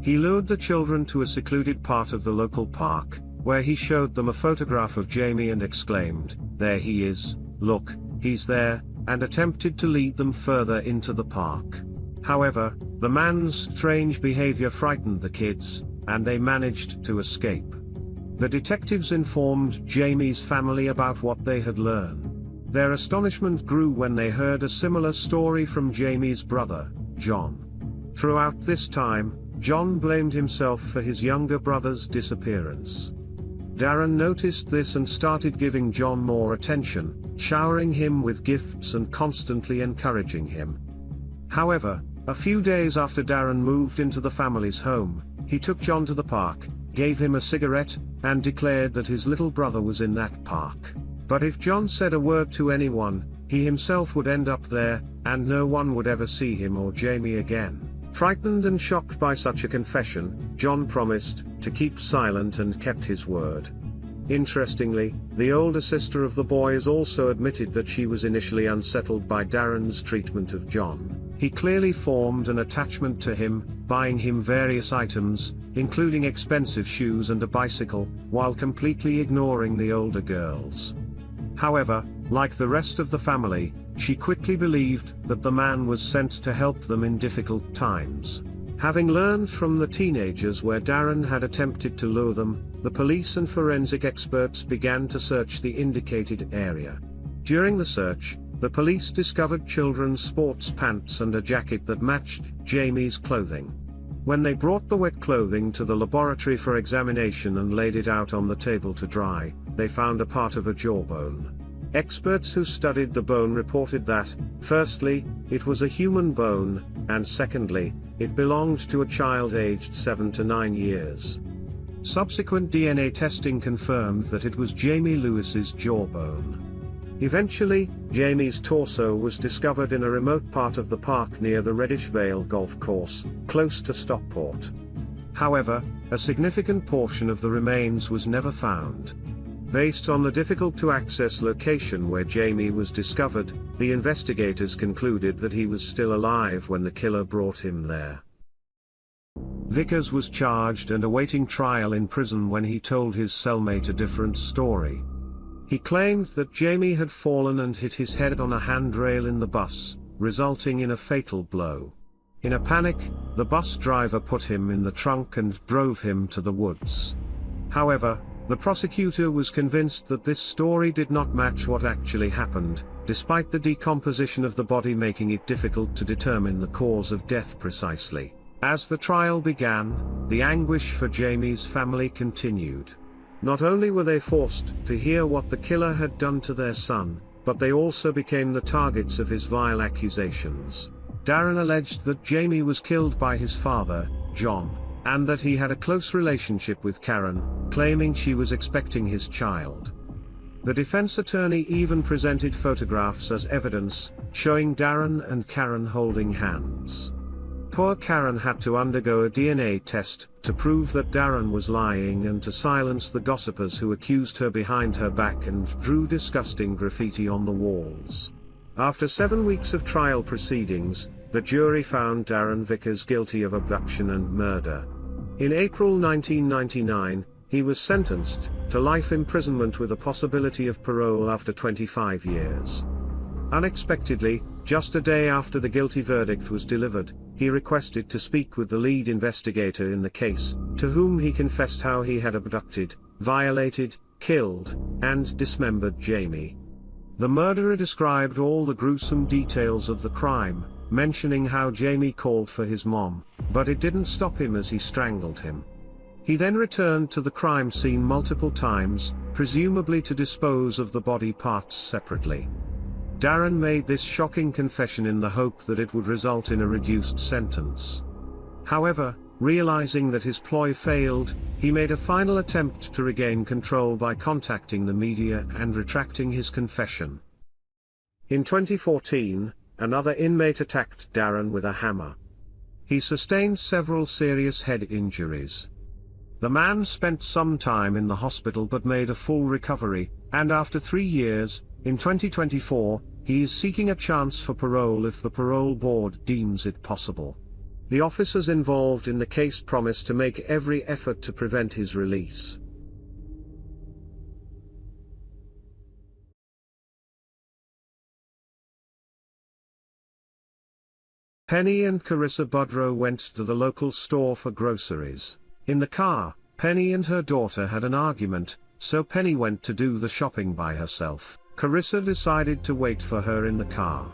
He lured the children to a secluded part of the local park, where he showed them a photograph of Jamie and exclaimed, "There he is, look, he's there," and attempted to lead them further into the park. However, the man's strange behavior frightened the kids, and they managed to escape. The detectives informed Jamie's family about what they had learned. Their astonishment grew when they heard a similar story from Jamie's brother, John. Throughout this time, John blamed himself for his younger brother's disappearance. Darren noticed this and started giving John more attention, showering him with gifts and constantly encouraging him. However, a few days after Darren moved into the family's home, he took John to the park, gave him a cigarette, and declared that his little brother was in that park. But if John said a word to anyone, he himself would end up there, and no one would ever see him or Jamie again. Frightened and shocked by such a confession, John promised to keep silent and kept his word. Interestingly, the older sister of the boys also admitted that she was initially unsettled by Darren's treatment of John. He clearly formed an attachment to him, buying him various items, including expensive shoes and a bicycle, while completely ignoring the older girls. However, like the rest of the family, she quickly believed that the man was sent to help them in difficult times. Having learned from the teenagers where Darren had attempted to lure them, the police and forensic experts began to search the indicated area. During the search, the police discovered children's sports pants and a jacket that matched Jamie's clothing. When they brought the wet clothing to the laboratory for examination and laid it out on the table to dry, they found a part of a jawbone. Experts who studied the bone reported that, firstly, it was a human bone, and secondly, it belonged to a child aged 7 to 9 years. Subsequent DNA testing confirmed that it was Jamie Lewis's jawbone. Eventually, Jamie's torso was discovered in a remote part of the park near the Reddish Vale golf course, close to Stockport. However, a significant portion of the remains was never found. Based on the difficult-to-access location where Jamie was discovered, the investigators concluded that he was still alive when the killer brought him there. Vickers was charged and awaiting trial in prison when he told his cellmate a different story. He claimed that Jamie had fallen and hit his head on a handrail in the bus, resulting in a fatal blow. In a panic, the bus driver put him in the trunk and drove him to the woods. However, The prosecutor was convinced that this story did not match what actually happened, despite the decomposition of the body making it difficult to determine the cause of death precisely. As the trial began, the anguish for Jamie's family continued. Not only were they forced to hear what the killer had done to their son, but they also became the targets of his vile accusations. Darren alleged that Jamie was killed by his father, John, and that he had a close relationship with Karen, claiming she was expecting his child. The defense attorney even presented photographs as evidence, showing Darren and Karen holding hands. Poor Karen had to undergo a DNA test to prove that Darren was lying and to silence the gossipers who accused her behind her back and drew disgusting graffiti on the walls. After 7 weeks of trial proceedings, the jury found Darren Vickers guilty of abduction and murder. In April 1999, he was sentenced to life imprisonment with a possibility of parole after 25 years. Unexpectedly, just a day after the guilty verdict was delivered, he requested to speak with the lead investigator in the case, to whom he confessed how he had abducted, violated, killed, and dismembered Jamie. The murderer described all the gruesome details of the crime, mentioning how Jamie called for his mom, but it didn't stop him as he strangled him. He then returned to the crime scene multiple times, presumably to dispose of the body parts separately. Darren made this shocking confession in the hope that it would result in a reduced sentence. However, realizing that his ploy failed, he made a final attempt to regain control by contacting the media and retracting his confession. In 2014, another inmate attacked Darren with a hammer. He sustained several serious head injuries. The man spent some time in the hospital but made a full recovery, and after 3 years, in 2024, he is seeking a chance for parole if the parole board deems it possible. The officers involved in the case promise to make every effort to prevent his release. Penny and Carissa Budrow went to the local store for groceries. In the car, Penny and her daughter had an argument, so Penny went to do the shopping by herself. Carissa decided to wait for her in the car.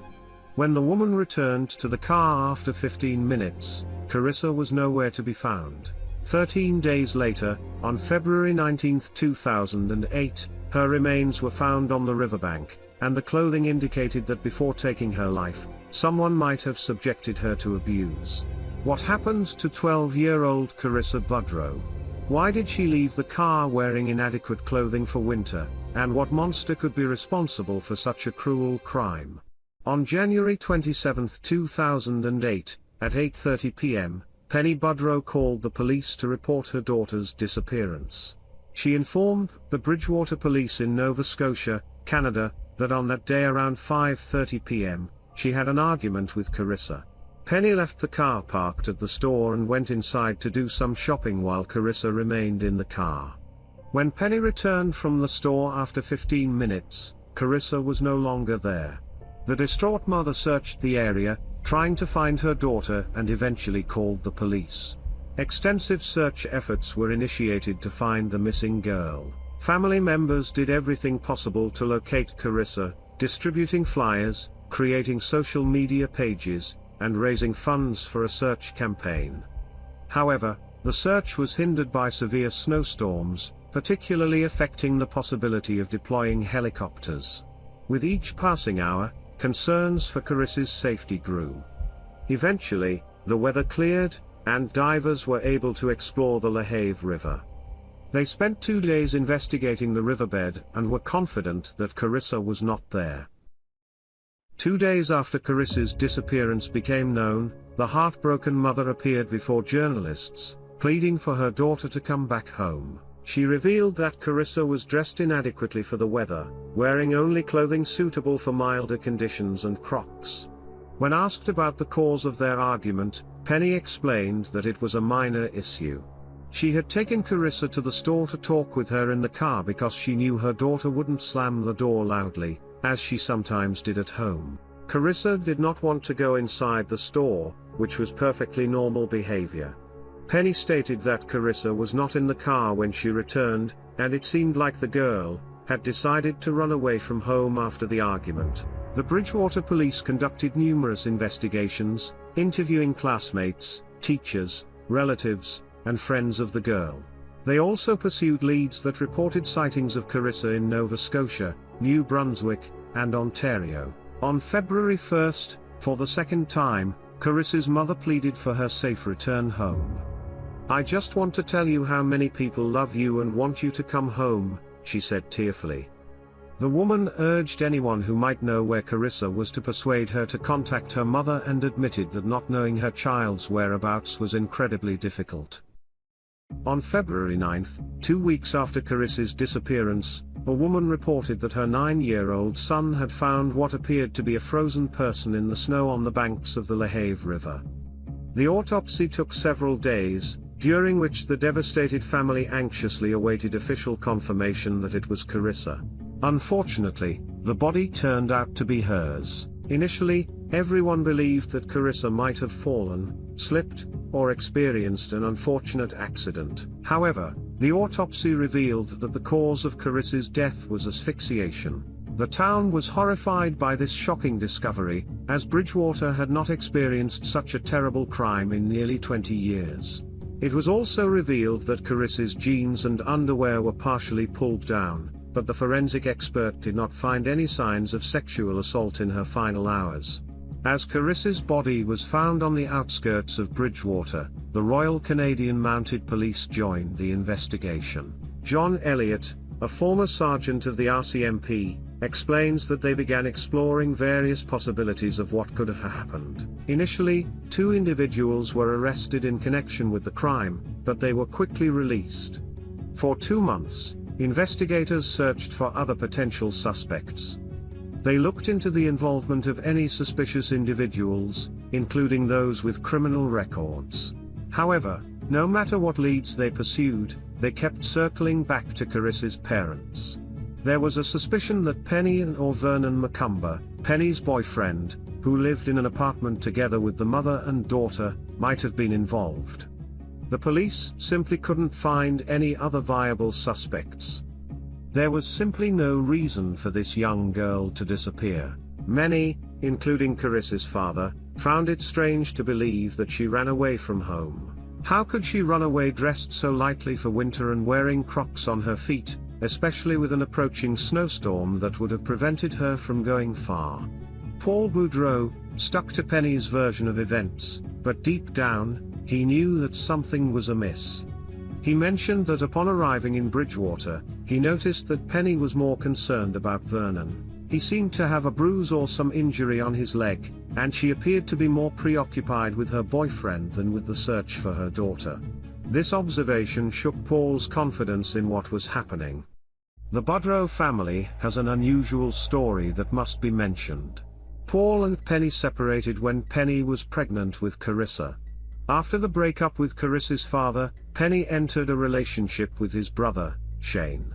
When the woman returned to the car after 15 minutes, Carissa was nowhere to be found. 13 days later, on February 19, 2008, her remains were found on the riverbank, and the clothing indicated that before taking her life, someone might have subjected her to abuse. What happened to 12-year-old Carissa Budrow? Why did she leave the car wearing inadequate clothing for winter, and what monster could be responsible for such a cruel crime? On January 27, 2008, at 8:30 p.m., Penny Budrow called the police to report her daughter's disappearance. She informed the Bridgewater Police in Nova Scotia, Canada, that on that day around 5:30 p.m., she had an argument with Carissa. Penny left the car parked at the store and went inside to do some shopping while Carissa remained in the car. When Penny returned from the store after 15 minutes, Carissa was no longer there. The distraught mother searched the area, trying to find her daughter, and eventually called the police. Extensive search efforts were initiated to find the missing girl. Family members did everything possible to locate Carissa, distributing flyers, creating social media pages, and raising funds for a search campaign. However, the search was hindered by severe snowstorms, particularly affecting the possibility of deploying helicopters. With each passing hour, concerns for Carissa's safety grew. Eventually, the weather cleared, and divers were able to explore the LaHave River. They spent 2 days investigating the riverbed and were confident that Carissa was not there. 2 days after Carissa's disappearance became known, the heartbroken mother appeared before journalists, pleading for her daughter to come back home. She revealed that Carissa was dressed inadequately for the weather, wearing only clothing suitable for milder conditions and Crocs. When asked about the cause of their argument, Penny explained that it was a minor issue. She had taken Carissa to the store to talk with her in the car because she knew her daughter wouldn't slam the door loudly, as she sometimes did at home. Carissa did not want to go inside the store, which was perfectly normal behavior. Penny stated that Carissa was not in the car when she returned, and it seemed like the girl had decided to run away from home after the argument. The Bridgewater police conducted numerous investigations, interviewing classmates, teachers, relatives, and friends of the girl. They also pursued leads that reported sightings of Carissa in Nova Scotia, New Brunswick, and Ontario. On February 1st, for the second time, Carissa's mother pleaded for her safe return home. "I just want to tell you how many people love you and want you to come home," she said tearfully. The woman urged anyone who might know where Carissa was to persuade her to contact her mother and admitted that not knowing her child's whereabouts was incredibly difficult. On February 9th, 2 weeks after Carissa's disappearance, a woman reported that her 9-year-old son had found what appeared to be a frozen person in the snow on the banks of the Lehave River. The autopsy took several days, during which the devastated family anxiously awaited official confirmation that it was Carissa. Unfortunately, the body turned out to be hers. Initially, everyone believed that Carissa might have fallen, slipped, or experienced an unfortunate accident. However, the autopsy revealed that the cause of Carissa's death was asphyxiation. The town was horrified by this shocking discovery, as Bridgewater had not experienced such a terrible crime in nearly 20 years. It was also revealed that Carissa's jeans and underwear were partially pulled down, but the forensic expert did not find any signs of sexual assault in her final hours. As Carissa's body was found on the outskirts of Bridgewater, the Royal Canadian Mounted Police joined the investigation. John Elliott, a former sergeant of the RCMP, explains that they began exploring various possibilities of what could have happened. Initially, 2 individuals were arrested in connection with the crime, but they were quickly released. For 2 months, investigators searched for other potential suspects. They looked into the involvement of any suspicious individuals, including those with criminal records. However, no matter what leads they pursued, they kept circling back to Carissa's parents. There was a suspicion that Penny or Vernon Macumber, Penny's boyfriend, who lived in an apartment together with the mother and daughter, might have been involved. The police simply couldn't find any other viable suspects. There was simply no reason for this young girl to disappear. Many, including Carissa's father, found it strange to believe that she ran away from home. How could she run away dressed so lightly for winter and wearing Crocs on her feet, especially with an approaching snowstorm that would have prevented her from going far? Paul Boudreau stuck to Penny's version of events, but deep down, he knew that something was amiss. He mentioned that upon arriving in Bridgewater, he noticed that Penny was more concerned about Vernon. He seemed to have a bruise or some injury on his leg, and she appeared to be more preoccupied with her boyfriend than with the search for her daughter. This observation shook Paul's confidence in what was happening. The Boudreau family has an unusual story that must be mentioned. Paul and Penny separated when Penny was pregnant with Carissa. After the breakup with Carissa's father, Penny entered a relationship with his brother, Shane.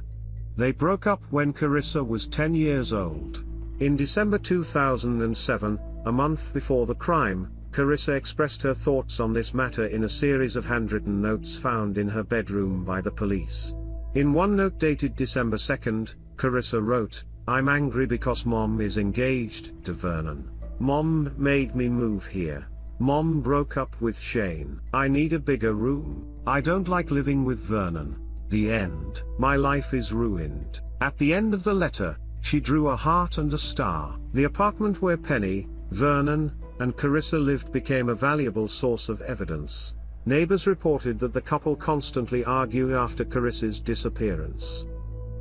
They broke up when Carissa was 10 years old. In December 2007, a month before the crime, Carissa expressed her thoughts on this matter in a series of handwritten notes found in her bedroom by the police. In one note dated December 2nd, Carissa wrote, "I'm angry because Mom is engaged to Vernon. Mom made me move here. Mom broke up with Shane. I need a bigger room. I don't like living with Vernon. The end. My life is ruined." At the end of the letter, she drew a heart and a star. The apartment where Penny, Vernon, and Carissa lived became a valuable source of evidence. Neighbors reported that the couple constantly argued after Carissa's disappearance.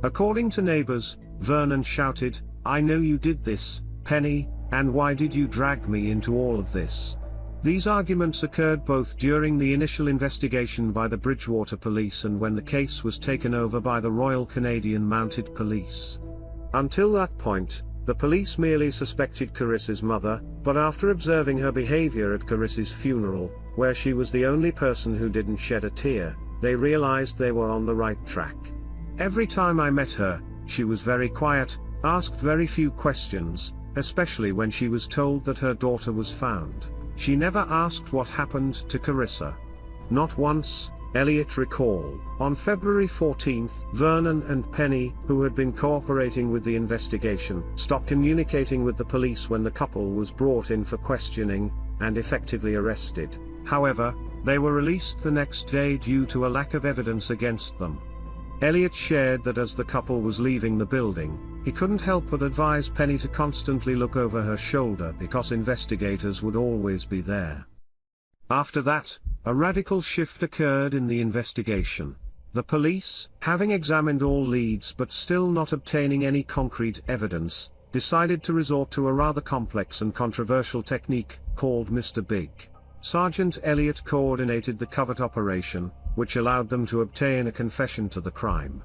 According to neighbors, Vernon shouted, "I know you did this, Penny, and why did you drag me into all of this?" These arguments occurred both during the initial investigation by the Bridgewater Police and when the case was taken over by the Royal Canadian Mounted Police. Until that point, the police merely suspected Carissa's mother, but after observing her behavior at Carissa's funeral, where she was the only person who didn't shed a tear, they realized they were on the right track. "Every time I met her, she was very quiet, asked very few questions, especially when she was told that her daughter was found. She never asked what happened to Carissa. Not once, Elliot recalled. On February 14, Vernon and Penny, who had been cooperating with the investigation, stopped communicating with the police when the couple was brought in for questioning, and effectively arrested. However, they were released the next day due to a lack of evidence against them. Elliot shared that as the couple was leaving the building, he couldn't help but advise Penny to constantly look over her shoulder because investigators would always be there. After that, a radical shift occurred in the investigation. The police, having examined all leads but still not obtaining any concrete evidence, decided to resort to a rather complex and controversial technique called Mr. Big. Sergeant Elliot coordinated the covert operation, which allowed them to obtain a confession to the crime.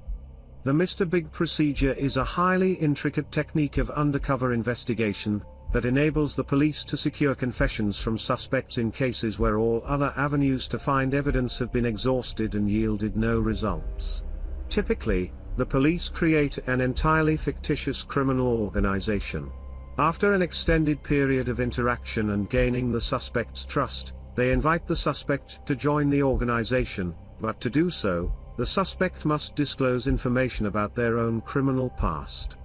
The Mr. Big procedure is a highly intricate technique of undercover investigation that enables the police to secure confessions from suspects in cases where all other avenues to find evidence have been exhausted and yielded no results. Typically, the police create an entirely fictitious criminal organization. After an extended period of interaction and gaining the suspect's trust, they invite the suspect to join the organization, but to do so, the suspect must disclose information about their own criminal past.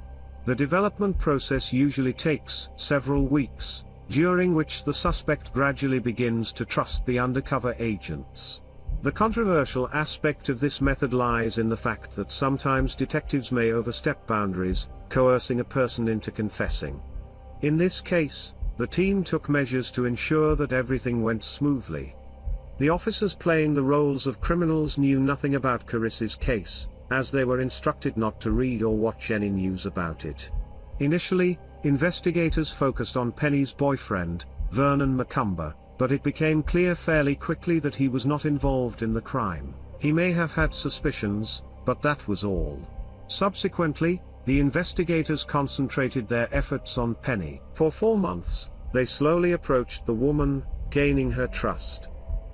The development process usually takes several weeks, during which the suspect gradually begins to trust the undercover agents. The controversial aspect of this method lies in the fact that sometimes detectives may overstep boundaries, coercing a person into confessing. In this case, the team took measures to ensure that everything went smoothly. The officers playing the roles of criminals knew nothing about Carissa's case, as they were instructed not to read or watch any news about it. Initially, investigators focused on Penny's boyfriend, Vernon McCumber, but it became clear fairly quickly that he was not involved in the crime. He may have had suspicions, but that was all. Subsequently, the investigators concentrated their efforts on Penny. For 4 months, they slowly approached the woman, gaining her trust.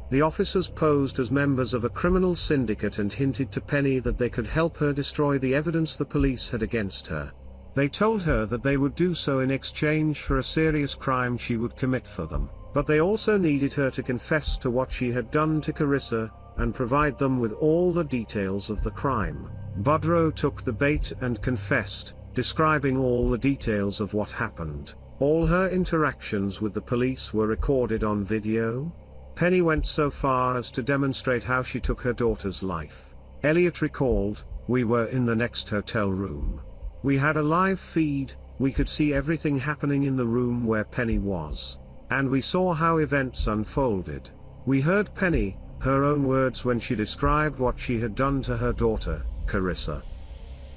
The officers posed as members of a criminal syndicate and hinted to Penny that they could help her destroy the evidence the police had against her. They told her that they would do so in exchange for a serious crime she would commit for them, but they also needed her to confess to what she had done to Carissa, and provide them with all the details of the crime. Budrow took the bait and confessed, describing all the details of what happened. All her interactions with the police were recorded on video. Penny went so far as to demonstrate how she took her daughter's life. Elliot recalled, "We were in the next hotel room. We had a live feed, we could see everything happening in the room where Penny was. And we saw how events unfolded. We heard Penny, her own words when she described what she had done to her daughter, Carissa."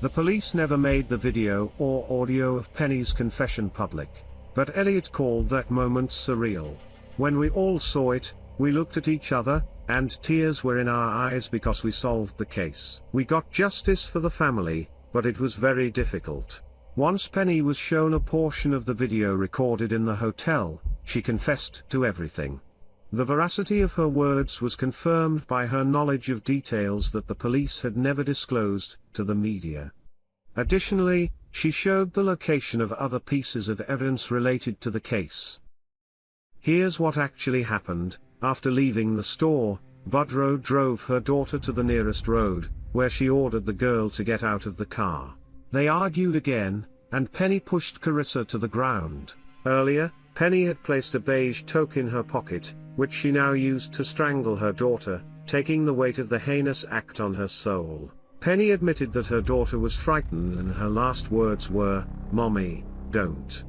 The police never made the video or audio of Penny's confession public, but Elliot called that moment surreal. "When we all saw it, we looked at each other, and tears were in our eyes because we solved the case. We got justice for the family, but it was very difficult." Once Penny was shown a portion of the video recorded in the hotel, she confessed to everything. The veracity of her words was confirmed by her knowledge of details that the police had never disclosed to the media. Additionally, she showed the location of other pieces of evidence related to the case. Here's what actually happened. After leaving the store, Budrow drove her daughter to the nearest road, where she ordered the girl to get out of the car. They argued again, and Penny pushed Carissa to the ground. Earlier, Penny had placed a beige toque in her pocket, which she now used to strangle her daughter, taking the weight of the heinous act on her soul. Penny admitted that her daughter was frightened and her last words were, "Mommy, don't."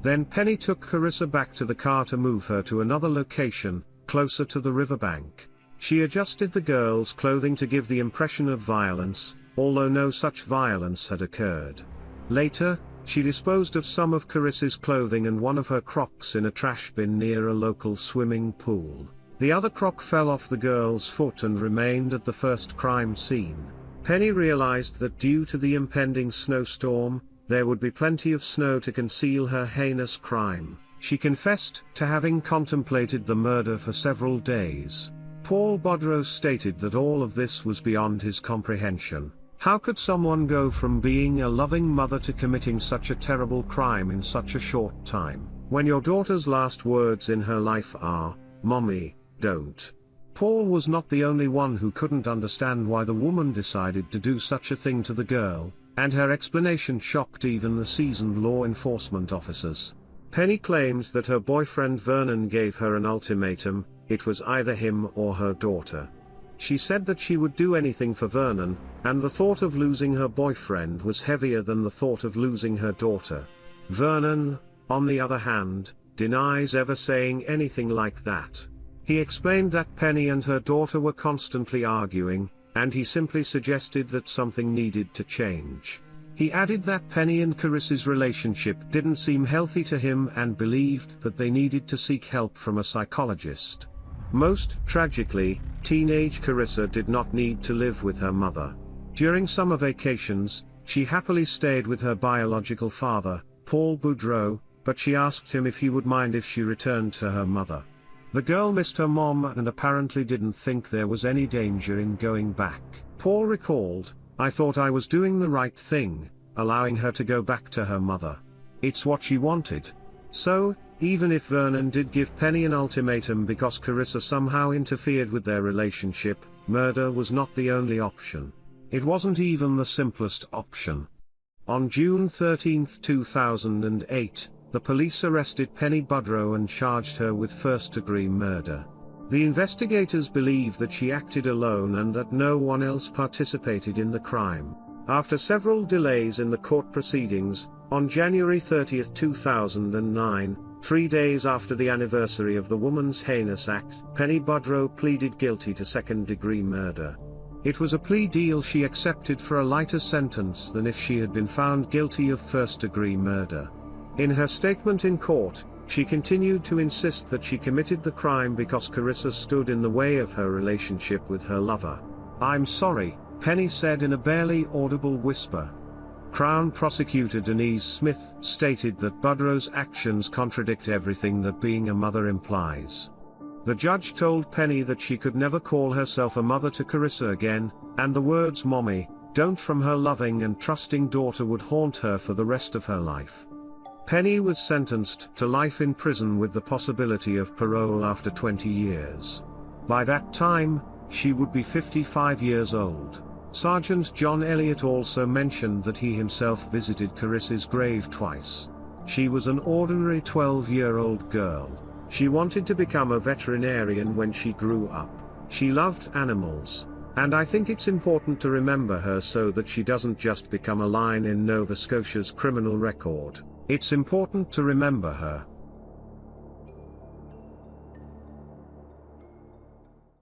Then Penny took Carissa back to the car to move her to another location, closer to the riverbank. She adjusted the girl's clothing to give the impression of violence, although no such violence had occurred. Later, she disposed of some of Carissa's clothing and one of her Crocs in a trash bin near a local swimming pool. The other Croc fell off the girl's foot and remained at the first crime scene. Penny realized that due to the impending snowstorm, there would be plenty of snow to conceal her heinous crime. She confessed to having contemplated the murder for several days. Paul Budrow stated that all of this was beyond his comprehension. How could someone go from being a loving mother to committing such a terrible crime in such a short time, when your daughter's last words in her life are, "Mommy, don't"? Paul was not the only one who couldn't understand why the woman decided to do such a thing to the girl, and her explanation shocked even the seasoned law enforcement officers. Penny claimed that her boyfriend Vernon gave her an ultimatum: it was either him or her daughter. She said that she would do anything for Vernon, and the thought of losing her boyfriend was heavier than the thought of losing her daughter. Vernon, on the other hand, denies ever saying anything like that. He explained that Penny and her daughter were constantly arguing, and he simply suggested that something needed to change. He added that Penny and Carissa's relationship didn't seem healthy to him and believed that they needed to seek help from a psychologist. Most tragically, teenage Carissa did not need to live with her mother. During summer vacations, she happily stayed with her biological father, Paul Boudreau, but she asked him if he would mind if she returned to her mother. The girl missed her mom and apparently didn't think there was any danger in going back. Paul recalled, "I thought I was doing the right thing, allowing her to go back to her mother. It's what she wanted." So, even if Vernon did give Penny an ultimatum because Carissa somehow interfered with their relationship, murder was not the only option. It wasn't even the simplest option. On June 13, 2008, the police arrested Penny Boudreau and charged her with first-degree murder. The investigators believe that she acted alone and that no one else participated in the crime. After several delays in the court proceedings, on January 30, 2009, 3 days after the anniversary of the Woman's Heinous Act, Penny Boudreau pleaded guilty to second-degree murder. It was a plea deal she accepted for a lighter sentence than if she had been found guilty of first-degree murder. In her statement in court, she continued to insist that she committed the crime because Carissa stood in the way of her relationship with her lover. "I'm sorry," Penny said in a barely audible whisper. Crown Prosecutor Denise Smith stated that Boudreau's actions contradict everything that being a mother implies. The judge told Penny that she could never call herself a mother to Carissa again, and the words "mommy, don't" from her loving and trusting daughter would haunt her for the rest of her life. Penny was sentenced to life in prison with the possibility of parole after 20 years. By that time, she would be 55 years old. Sergeant John Elliott also mentioned that he himself visited Carissa's grave twice. She was an ordinary 12-year-old girl. She wanted to become a veterinarian when she grew up. She loved animals. And I think it's important to remember her so that she doesn't just become a line in Nova Scotia's criminal record. It's important to remember her.